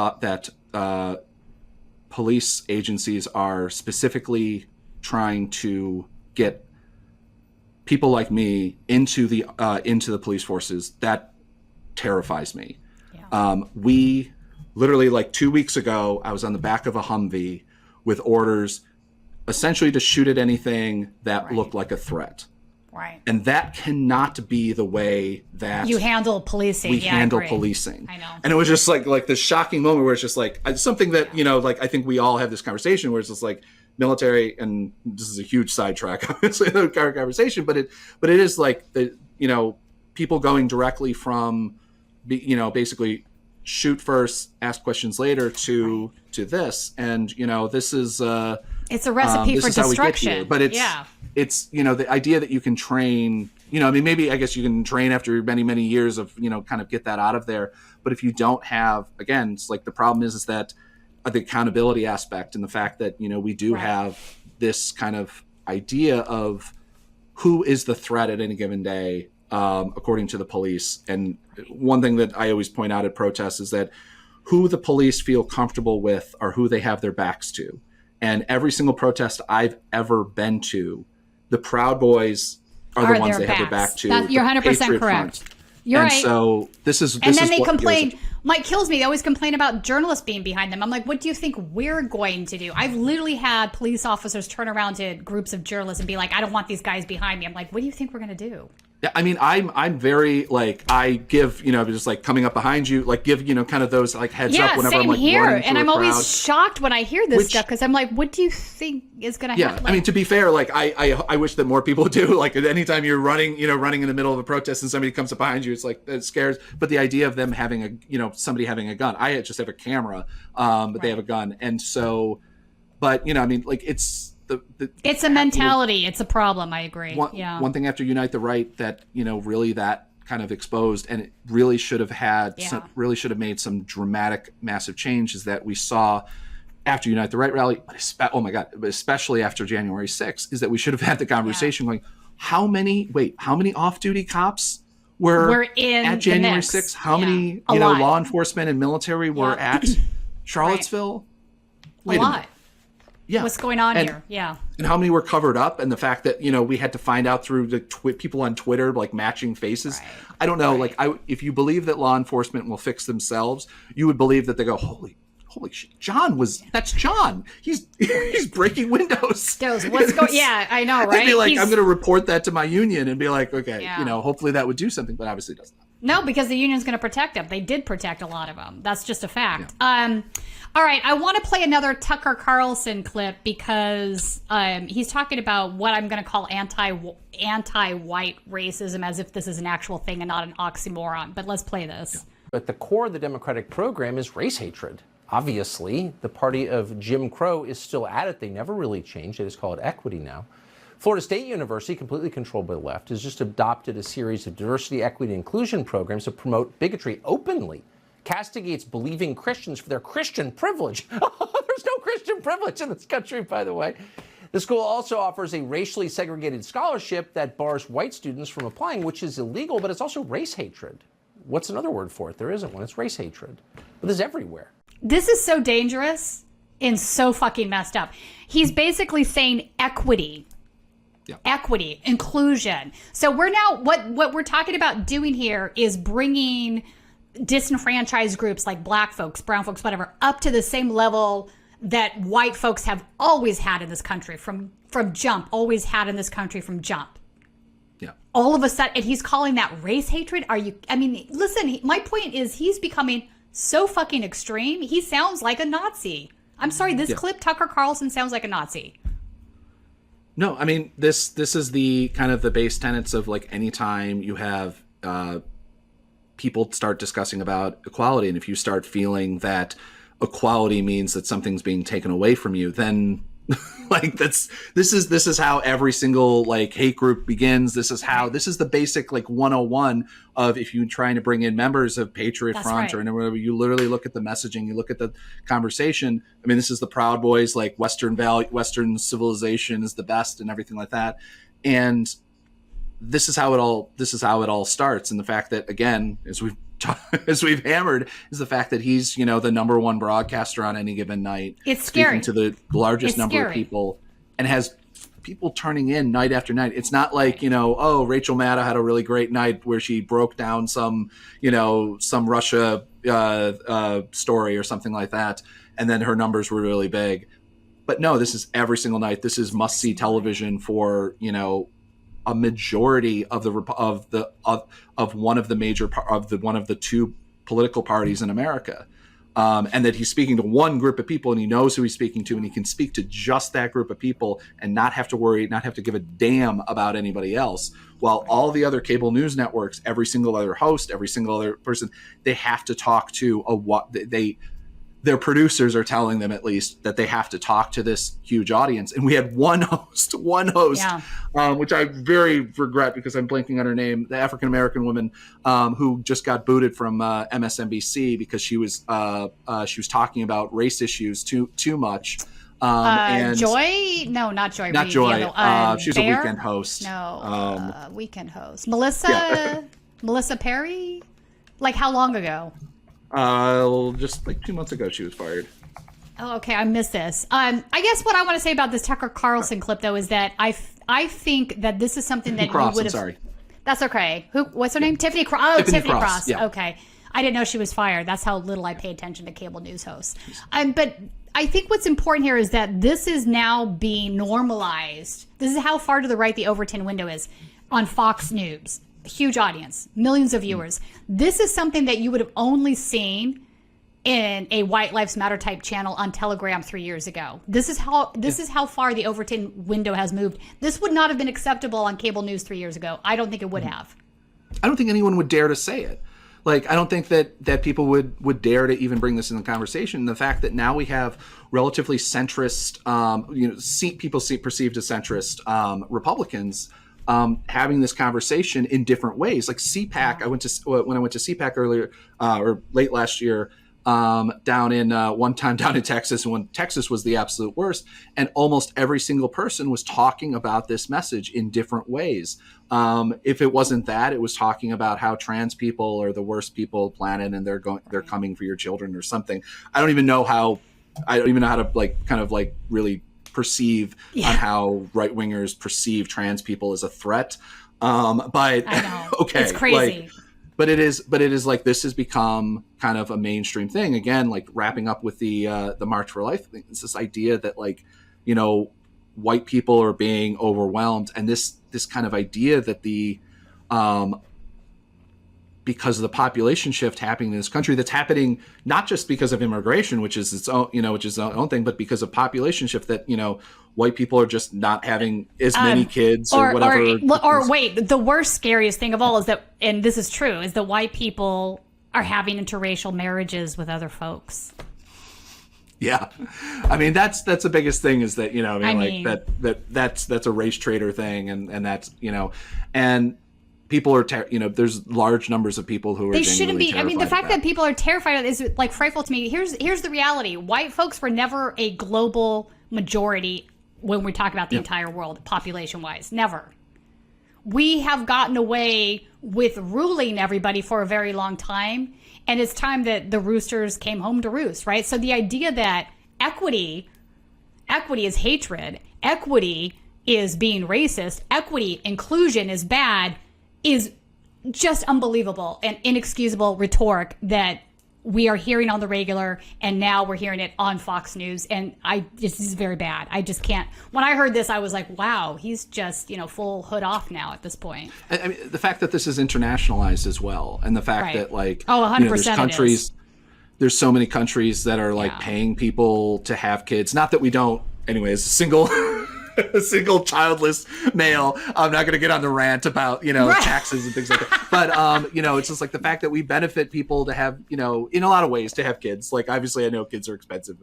agencies are specifically trying to get people like me into the police forces, that terrifies me. Yeah. We literally, like 2 weeks ago, I was on the back of a Humvee with orders essentially to shoot at anything that looked like a threat. Right. And that cannot be the way that you handle policing. We handle policing. I know. And it was just like this shocking moment where it's just like something that, I think we all have this conversation where it's just like military, and this is a huge sidetrack, obviously, the conversation, but it is like people going directly from, basically shoot first, ask questions later to this. And, this is it's a recipe for destruction. But it's the idea that you can train, maybe I guess you can train after many, many years of, kind of get that out of there. But if you don't have, again, it's like the problem is that the accountability aspect and the fact that, we do have this kind of idea of who is the threat at any given day, according to the police. And one thing that I always point out at protests is that who the police feel comfortable with are who they have their backs to. And every single protest I've ever been to, the Proud Boys are the ones they have their back to. You're 100% correct. You're and right. so this is and then they complain. Mike kills me. They always complain about journalists being behind them. I'm like, what do you think we're going to do? I've literally had police officers turn around to groups of journalists and be like, I don't want these guys behind me. I'm like, what do you think we're going to do? Yeah, I mean, I'm very like, I give, just like coming up behind you, like give, kind of those like heads up whenever I'm like here. running through And I'm a always crowd. shocked when I hear this stuff because I'm like, what do you think is going to happen? Yeah, I mean, to be fair, like I wish that more people do. Like anytime you're running in the middle of a protest and somebody comes up behind you, it's like it scares. But the idea of them having somebody having a gun, I just have a camera, but they have a gun, and so, but I mean, like it's. It's a mentality. It's a problem. I agree. One thing after Unite the Right that really that kind of exposed, and it really should have really should have made some dramatic, massive changes that we saw after Unite the Right rally. But especially after January 6th, is that we should have had the conversation going, how many off-duty cops were in at January 6th? How many law enforcement and military were at Charlottesville? Wait a lot. Yeah. What's going on here? Yeah. And how many were covered up, and the fact that we had to find out through the people on Twitter like matching faces. Right. I don't know. Right. Like if you believe that law enforcement will fix themselves, you would believe that they go, holy shit, that's John. He's breaking windows. What's going? Yeah, I know, right? They'd be like, I'm going to report that to my union and be like, okay, hopefully that would do something, but obviously it doesn't. No, because the union's going to protect them. They did protect a lot of them. That's just a fact. Yeah. All right, I want to play another Tucker Carlson clip because he's talking about what I'm going to call anti-white racism, as if this is an actual thing and not an oxymoron. But let's play this. At the core of the Democratic program is race hatred. Obviously, the party of Jim Crow is still at it. They never really changed. They just call it equity now. Florida State University, completely controlled by the left, has just adopted a series of diversity, equity, and inclusion programs to promote bigotry openly. Castigates believing Christians for their Christian privilege. There's no Christian privilege in this country, by the way. The school also offers a racially segregated scholarship that bars white students from applying, which is illegal, but it's also race hatred. What's another word for it? There isn't one. It's race hatred. But this is everywhere. This is so dangerous and so fucking messed up. He's basically saying equity. Yeah. Equity, inclusion. So we're now, what we're talking about doing here is bringing disenfranchised groups like black folks, brown folks, whatever, up to the same level that white folks have always had in this country from jump, always had in this country from jump. Yeah. All of a sudden, and he's calling that race hatred. Listen, my point is he's becoming so fucking extreme. He sounds like a Nazi. I'm sorry, this clip, Tucker Carlson sounds like a Nazi. No, I mean, this is the kind of the base tenets of like anytime you have people start discussing about equality, and if you start feeling that equality means that something's being taken away from you, then like this is how every single like hate group begins. This is the basic like 101 of if you're trying to bring in members of Patriot Front or whatever, you literally look at the messaging, you look at the conversation. I mean, this is the Proud Boys, like Western civilization is the best and everything like that. And this is how it all starts. And the fact that, again, as we've hammered, is the fact that he's, the number one broadcaster on any given night. It's scary. Speaking to the largest number of people and has people turning in night after night. It's not like, Rachel Maddow had a really great night where she broke down some Russia story or something like that. And then her numbers were really big. But no, this is every single night. This is must-see television for, a majority of one of the two political parties in America, and that he's speaking to one group of people and he knows who he's speaking to, and he can speak to just that group of people and not have to give a damn about anybody else. While all the other cable news networks, every single other host, every single other person, they have to talk to their producers are telling them at least that they have to talk to this huge audience. And we had one host, which I very regret because I'm blanking on her name, the African-American woman who just got booted from MSNBC because she was talking about race issues too much. And Joy? No, not Joy. Not Joy. She was a weekend host. No, weekend host. Melissa Perry? Like how long ago? Just like 2 months ago, she was fired. Oh, okay. I missed this. I guess what I want to say about this Tucker Carlson clip, though, is that I think that this is something that you would have. That's okay. What's her name? Tiffany Cross. Oh, Tiffany Cross. Yeah. Okay. I didn't know she was fired. That's how little I pay attention to cable news hosts. But I think what's important here is that this is now being normalized. This is how far to the right the Overton window is on Fox News. Huge audience, millions of viewers. This is something that you would have only seen in a White Lives Matter type channel on Telegram 3 years ago. This is how far the Overton window has moved. This would not have been acceptable on cable news 3 years ago. I don't think it would have. I don't think anyone would dare to say it. Like, I don't think that people would dare to even bring this in the conversation. The fact that now we have relatively centrist, people perceived as centrist Republicans having this conversation in different ways. Like CPAC, when I went to CPAC earlier or late last year, down in Texas, and when Texas was the absolute worst, and almost every single person was talking about this message in different ways. If it wasn't that, it was talking about how trans people are the worst people on the planet and they're coming for your children or something. I don't even know how to really perceive on how right wingers perceive trans people as a threat. But I know. Okay, it's crazy. But it is like this has become kind of a mainstream thing again. Like wrapping up with the March for Life thing, it's this idea that white people are being overwhelmed, and this kind of idea that because of the population shift happening in this country, that's happening not just because of immigration, which is its own, which is its own thing, but because of population shift, that white people are just not having as many kids or whatever. Or wait, the worst, scariest thing of all is that, and this is true, is that white people are having interracial marriages with other folks. Yeah, I mean that's the biggest thing is that that's a race traitor thing, and that's and people are there's large numbers of people who are they shouldn't be. I mean, the fact that people are terrified of it is like frightful to me. Here's the reality: white folks were never a global majority when we talk about the entire world, population wise. Never. We have gotten away with ruling everybody for a very long time. And it's time that the roosters came home to roost, right? So the idea that equity is hatred, equity is being racist, equity, inclusion is bad, is just unbelievable and inexcusable rhetoric that we are hearing on the regular, and now we're hearing it on Fox News, and this is very bad. I just can't. When I heard this, I was like, wow, he's just, full hood off now at this point. I mean, the fact that this is internationalized as well, and the fact that 100% there's so many countries that are paying people to have kids. Not that we don't, anyways, a single childless male. I'm not going to get on the rant about, taxes and things like that. But, it's just like the fact that we benefit people to have, in a lot of ways to have kids. Like, obviously I know kids are expensive,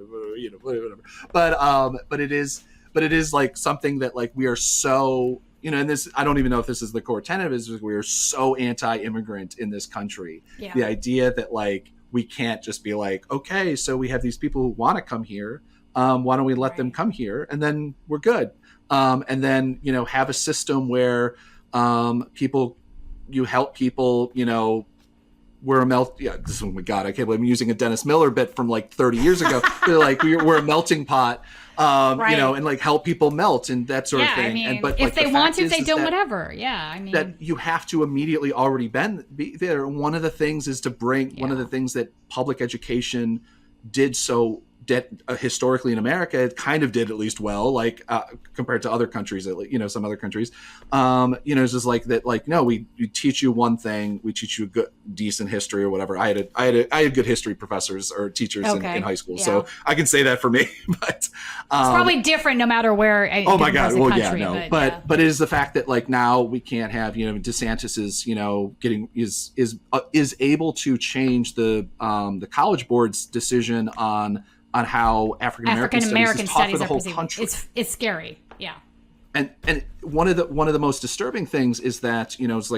whatever. But it is like something that like we are so, and this, I don't even know if this is the core tenet of it, is we are so anti-immigrant in this country. Yeah. The idea that like, we can't just be like, okay, so we have these people who want to come here. Why don't we let them come here and then we're good. And then, have a system where you help people, we're a oh my God, I can't believe I'm using a Dennis Miller bit from like 30 years ago. They're like, we're a melting pot, and like help people melt and that sort of thing. I mean, and, but if they want to, they don't, whatever. Yeah, I mean. That you have to immediately already be there. One of the things is to bring, one of the things that public education did historically in America, it kind of did at least well, like compared to other countries, some other countries, it's just like that. Like, no, we teach you one thing, we teach you good, decent history or whatever. I had good history professors or teachers in high school, so I can say that for me. But it's probably different no matter where. Oh my God! Well, country, yeah, no, but it is the fact that like now we can't have DeSantis is is able to change the college board's decision on how African American studies are the whole country. It's scary, yeah. And one of the most disturbing things is that it's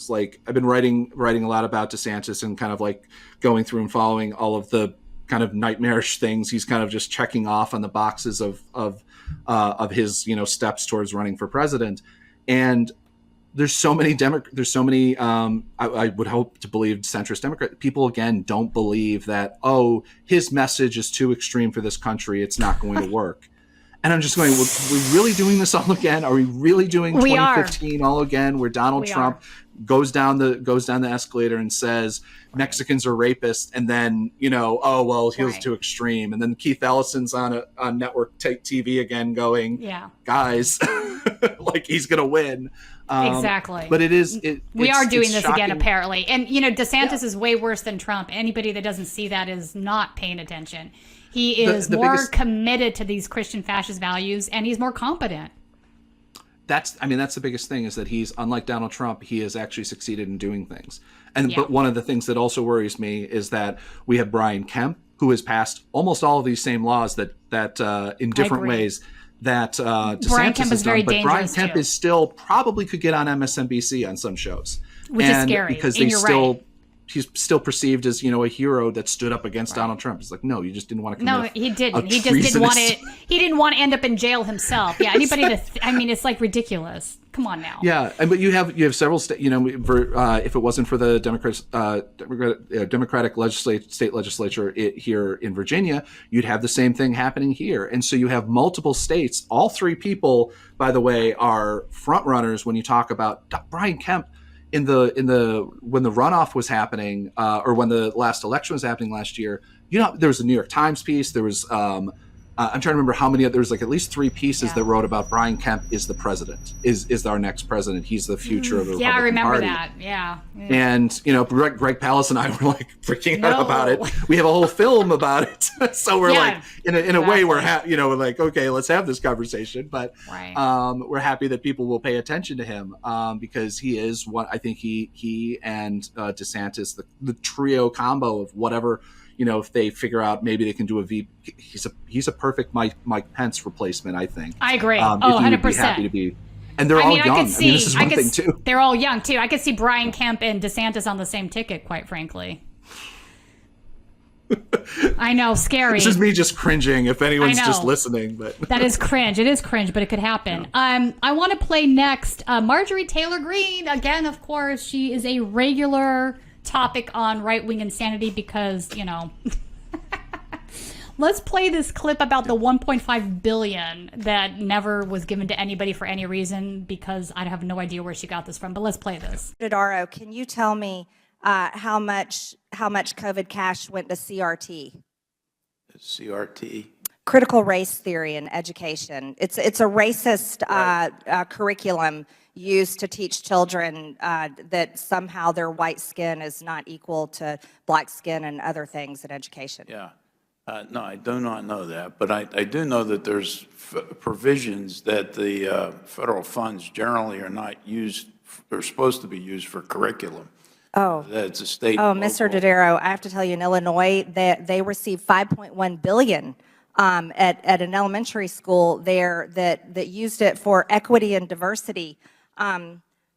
like I've been writing a lot about DeSantis and kind of like going through and following all of the kind of nightmarish things he's kind of just checking off on the boxes of his steps towards running for president. And there's so many I would hope to believe centrist Democrat people again don't believe that his message is too extreme for this country, it's not going to work. And I'm just going, we're really doing this all again? Are we really doing 2015 all again, where Donald Trump goes down the escalator and says Mexicans are rapists, and then, oh, well, he was too extreme. And then Keith Ellison's on network TV again going, guys, like he's going to win. Exactly. But we are doing this shocking. again, apparently. And, DeSantis is way worse than Trump. Anybody that doesn't see that is not paying attention. He is more committed to these Christian fascist values, and he's more competent. That's the biggest thing, is that he's, unlike Donald Trump, he has actually succeeded in doing things. But one of the things that also worries me is that we have Brian Kemp, who has passed almost all of these same laws that in different ways that DeSantis Brian Kemp is very dangerous. But Brian Kemp too. is still probably could get on MSNBC on some shows, which is scary because he's still perceived as, a hero that stood up against Donald Trump. It's like, no, you just didn't want to commit. No, he didn't. He just didn't want to. He didn't want to end up in jail himself. Yeah, anybody it's like ridiculous. Come on now. Yeah, but you have several states. If it wasn't for the Democratic state legislature here in Virginia, you'd have the same thing happening here. And so you have multiple states. All three people, by the way, are front runners when you talk about Brian Kemp. When the runoff was happening, or when the last election was happening last year, there was a New York Times piece. There was I'm trying to remember how many. There was like at least 3 pieces that wrote about Brian Kemp is the president, is our next president. He's the future of the Republican I remember Party. that. Yeah. And Greg Palast and I were like freaking out about it. We have a whole film about it, so we're like in a way we're we're like, okay, let's have this conversation. But we're happy that people will pay attention to him because he is what I think he and DeSantis, the trio combo of whatever. If they figure out maybe they can do he's a perfect Mike Pence replacement, I think. I agree. 100%. Be happy to be, and they're all young. This is one thing too. They're all young too. I could see Brian Kemp and DeSantis on the same ticket, quite frankly. I know, scary. This is me just cringing if anyone's just listening, but that is cringe. It is cringe, but it could happen. Yeah. I want to play next Marjorie Taylor Greene again. Of course, she is a regular topic on right-wing insanity because let's play this clip about the $1.5 billion that never was given to anybody for any reason, because I have no idea where she got this from, but let's play this. Daro, can you tell me how much COVID cash went to CRT? CRT? Critical race theory in education. It's a racist curriculum used to teach children that somehow their white skin is not equal to black skin and other things in education. Yeah. No, I do not know that, but I do know that there's provisions that the federal funds generally are not used, they're supposed to be used for curriculum. Oh. That's a state. Oh, Mr. Dodaro, I have to tell you, in Illinois, they received $5.1 billion at an elementary school there that used it for equity and diversity.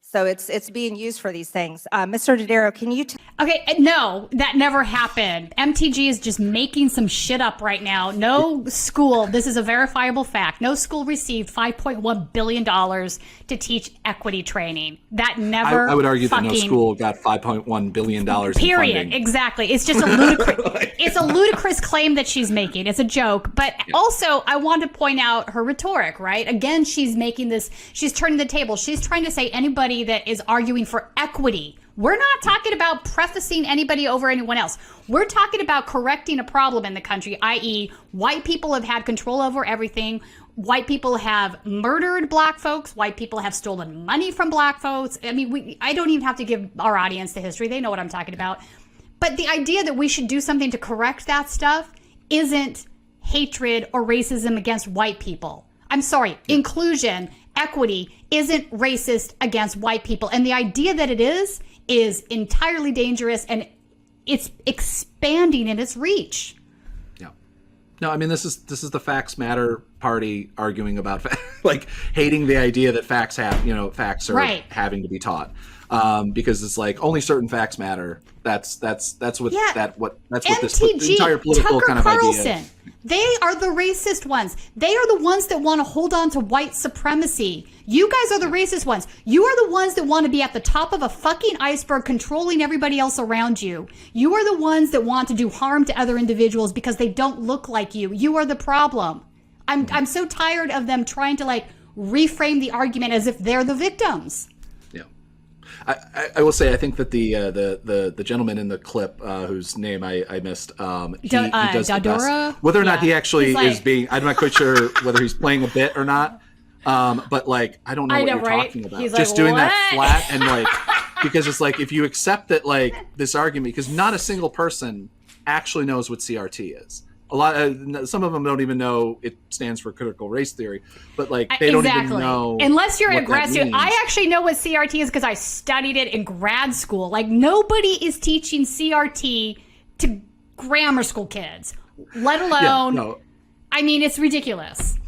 So it's being used for these things. Mr. Dodaro, can you... Okay, no, that never happened. MTG is just making some shit up right now. No school, this is a verifiable fact, no school received $5.1 billion to teach equity training. That never I would argue that no school got $5.1 billion period, in funding. Exactly. It's just a ludicrous... It's a ludicrous claim that she's making. It's a joke. But also, I want to point out her rhetoric, right? Again, she's making this... She's turning the table. She's trying to say anybody that is arguing for equity. We're not talking about prefacing anybody over anyone else. We're talking about correcting a problem in the country, i.e. white people have had control over everything. White people have murdered black folks. White people have stolen money from black folks. I mean, I don't even have to give our audience the history. They know what I'm talking about. But the idea that we should do something to correct that stuff isn't hatred or racism against white people. I'm sorry, inclusion, equity isn't racist against white people. And the idea that it is entirely dangerous, and it's expanding in its reach. Yeah. No, I mean, this is the Facts Matter party arguing about like hating the idea that facts are having to be taught. Because it's like only certain facts matter. That's what MTG, this entire political Tucker kind of Carlson, idea. They are the racist ones. They are the ones that want to hold on to white supremacy. You guys are the racist ones. You are the ones that want to be at the top of a fucking iceberg controlling everybody else around you. You are the ones that want to do harm to other individuals because they don't look like you. You are the problem. I'm so tired of them trying to like reframe the argument as if they're the victims. Yeah, I will say I think that the gentleman in the clip whose name I missed, he does the best. Whether or not he actually is being, I'm not quite sure whether he's playing a bit or not. But like, I don't know what you're talking about. He's just like, doing what? that flat and like, because it's like, if you accept that like this argument, because not a single person actually knows what CRT is. Some of them don't even know it stands for critical race theory, but like they don't even know. Unless you're a grad student. I actually know what CRT is because I studied it in grad school. Like nobody is teaching CRT to grammar school kids, let alone, I mean, it's ridiculous.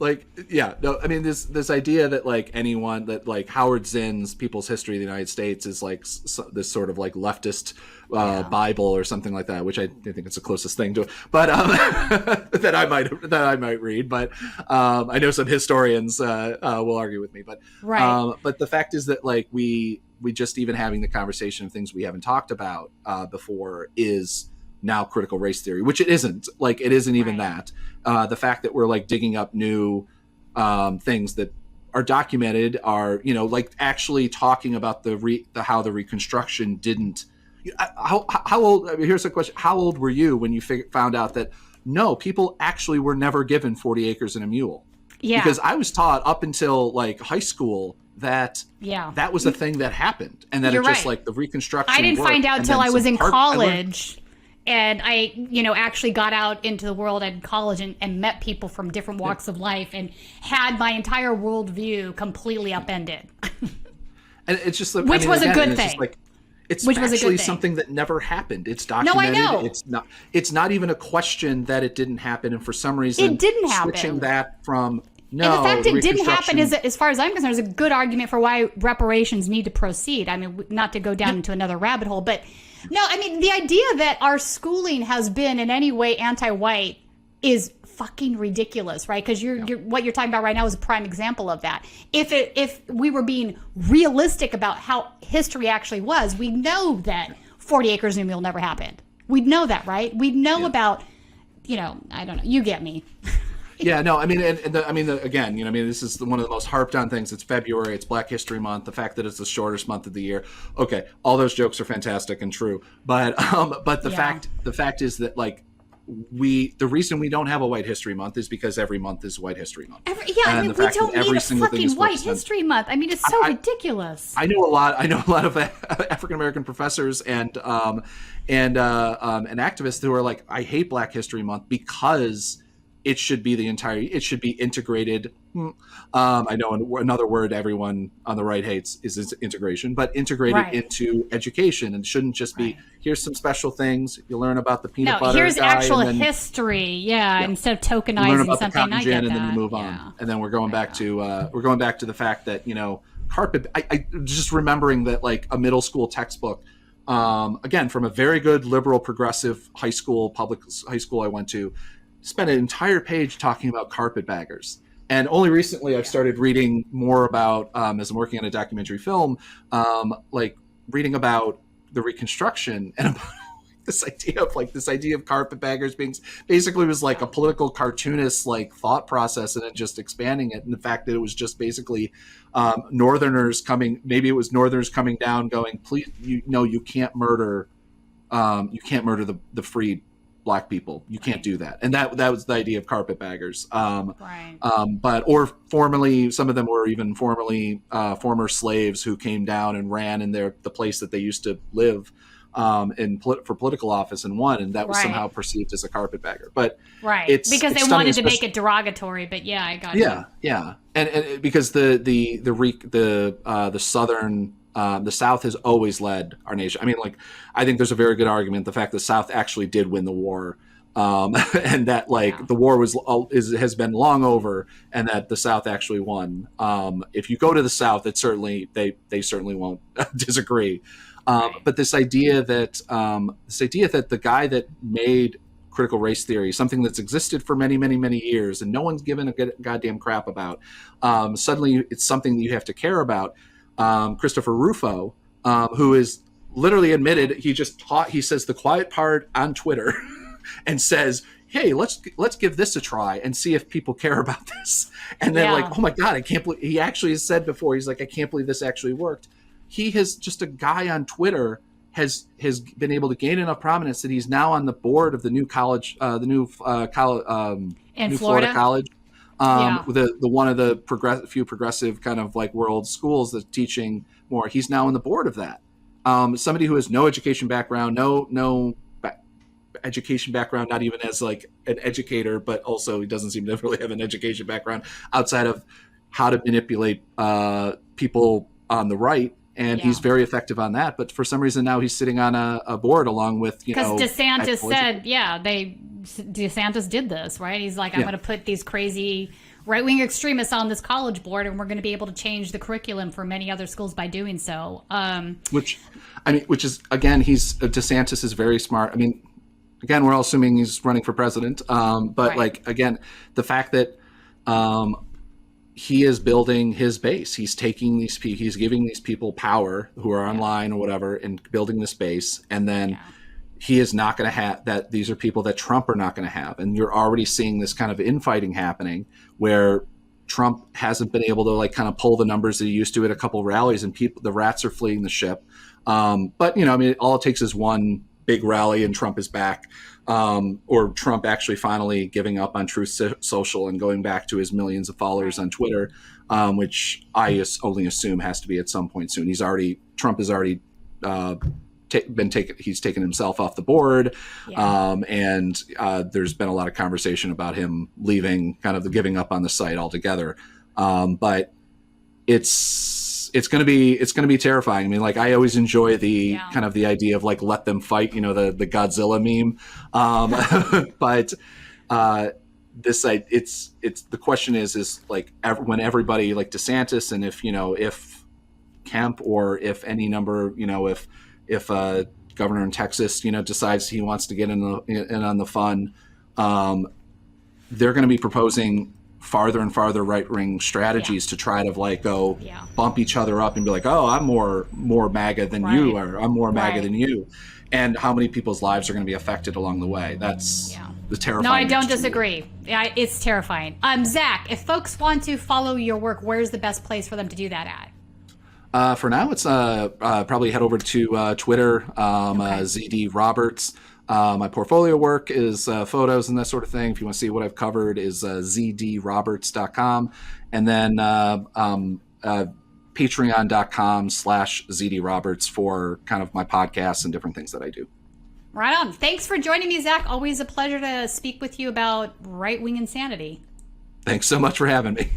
Like, yeah, no, I mean, this idea that like anyone that like Howard Zinn's People's History of the United States is like this sort of like leftist Bible or something like that, which I think it's the closest thing to it, but that I might read. But I know some historians will argue with me. But but the fact is that like we just even having the conversation of things we haven't talked about before is now critical race theory, which it isn't. Like it isn't even that. The fact that we're like digging up new things that are documented are, you know, like actually talking about how the Reconstruction didn't. How old? Here's a question: how old were you when you found out that no, people actually were never given 40 acres and a mule? Yeah, because I was taught up until like high school that that was a thing that happened, and that it just like the Reconstruction. I didn't find out until I was in college. And I, you know, actually got out into the world in college and met people from different walks of life and had my entire worldview completely upended. And it's just which was a good thing. It's actually something that never happened. It's documented. No, I know. It's not even a question that it didn't happen. And for some reason, it didn't happen. Switching that from and the fact it didn't happen is, as far as I'm concerned, is a good argument for why reparations need to proceed. I mean, not to go down into another rabbit hole, but. No, I mean, the idea that our schooling has been in any way anti-white is fucking ridiculous, right? Because what you're talking about right now is a prime example of that. If we were being realistic about how history actually was, we know that 40 acres and a mule never happened. We'd know that, right? We'd know about, you know, I don't know. You get me. Yeah, no, I mean, again, you know, I mean, this is one of the most harped on things. It's February, it's Black History Month, the fact that it's the shortest month of the year. Okay, all those jokes are fantastic and true, but the fact is that like the reason we don't have a White History Month is because every month is White History Month. I mean, we don't need a fucking White History Month. I mean, it's so ridiculous. I know a lot of African American professors and activists who are like, I hate Black History Month because it should be it should be integrated. I know another word everyone on the right hates is integration, but integrated into education, and shouldn't just be, here's some special things. You learn about the peanut butter here's guy, actual history. Instead of tokenizing learn about something, the cotton gin, and then you move on. And then we're going back to the fact that, you know, carpet, I just remembering that like a middle school textbook, again, from a very good liberal progressive public high school I went to, spent an entire page talking about carpetbaggers. And only recently I've started reading more about, as I'm working on a documentary film, like reading about the Reconstruction and about this idea of carpetbaggers being basically was like a political cartoonist like thought process, and then just expanding it. And the fact that it was just basically Northerners coming down going, please, you can't murder the freed Black people. You can't do that. And that was the idea of carpetbaggers. Or formerly, some of them were even formerly former slaves who came down and ran in the place that they used to live for political office and won, and that was somehow perceived as a carpetbagger. But it's because they wanted to make it derogatory. But I got you. Yeah, and because the Southern. The South has always led our nation. I mean, like, I think there's a very good argument the fact the South actually did win the war, and that the war has been long over, and that the South actually won. If you go to the South, they certainly won't disagree. But this idea that the guy that made critical race theory, something that's existed for many, many, many years, and no one's given a goddamn crap about, suddenly it's something that you have to care about. Christopher Rufo, who is literally admitted, he says the quiet part on Twitter and says, hey, let's give this a try and see if people care about this. And then like, oh my God, I can't believe he actually has said before, he's like, I can't believe this actually worked. He has just a guy on Twitter has been able to gain enough prominence that he's now on the board of the new college, new Florida college. The one of the few progressive kind of like world schools that's teaching more. He's now on the board of that. Somebody who has no education background, no education background, not even as like an educator, but also he doesn't seem to really have an education background outside of how to manipulate people on the right. And he's very effective on that. But for some reason now he's sitting on a board along with, because DeSantis said, DeSantis did this, right? He's like, I'm going to put these crazy right-wing extremists on this college board, and we're going to be able to change the curriculum for many other schools by doing so. Which is, again, DeSantis is very smart. I mean, again, we're all assuming he's running for president. But like, again, the fact that he is building his base, he's taking he's giving these people power who are online or whatever and building this base. And then he is not going to have that. These are people that Trump are not going to have. And you're already seeing this kind of infighting happening where Trump hasn't been able to like kind of pull the numbers that he used to at a couple of rallies, and the rats are fleeing the ship. But, I mean, all it takes is one big rally and Trump is back, or Trump actually finally giving up on Truth Social and going back to his millions of followers on Twitter, which I only assume has to be at some point soon. Trump has already he's taken himself off the board, and there's been a lot of conversation about him leaving, kind of giving up on the site altogether. But it's going to be terrifying. I mean, like, I always enjoy the kind of the idea of like, let them fight, the Godzilla meme. But it's the question is like when everybody like DeSantis, and if Kemp, or if any number, if a governor in Texas, decides he wants to get in on the fun, they're going to be proposing farther and farther right-wing strategies to try to like go bump each other up and be like, oh, I'm more MAGA than you, or I'm more MAGA than you. And how many people's lives are going to be affected along the way. That's the terrifying. No, I don't disagree. It's terrifying. Zach, if folks want to follow your work, where's the best place for them to do that at? For now, it's probably head over to Twitter, ZD Roberts. My portfolio work is photos and that sort of thing. If you want to see what I've covered, is zdroberts.com. And then patreon.com/zdroberts for kind of my podcasts and different things that I do. Right on. Thanks for joining me, Zach. Always a pleasure to speak with you about right-wing insanity. Thanks so much for having me.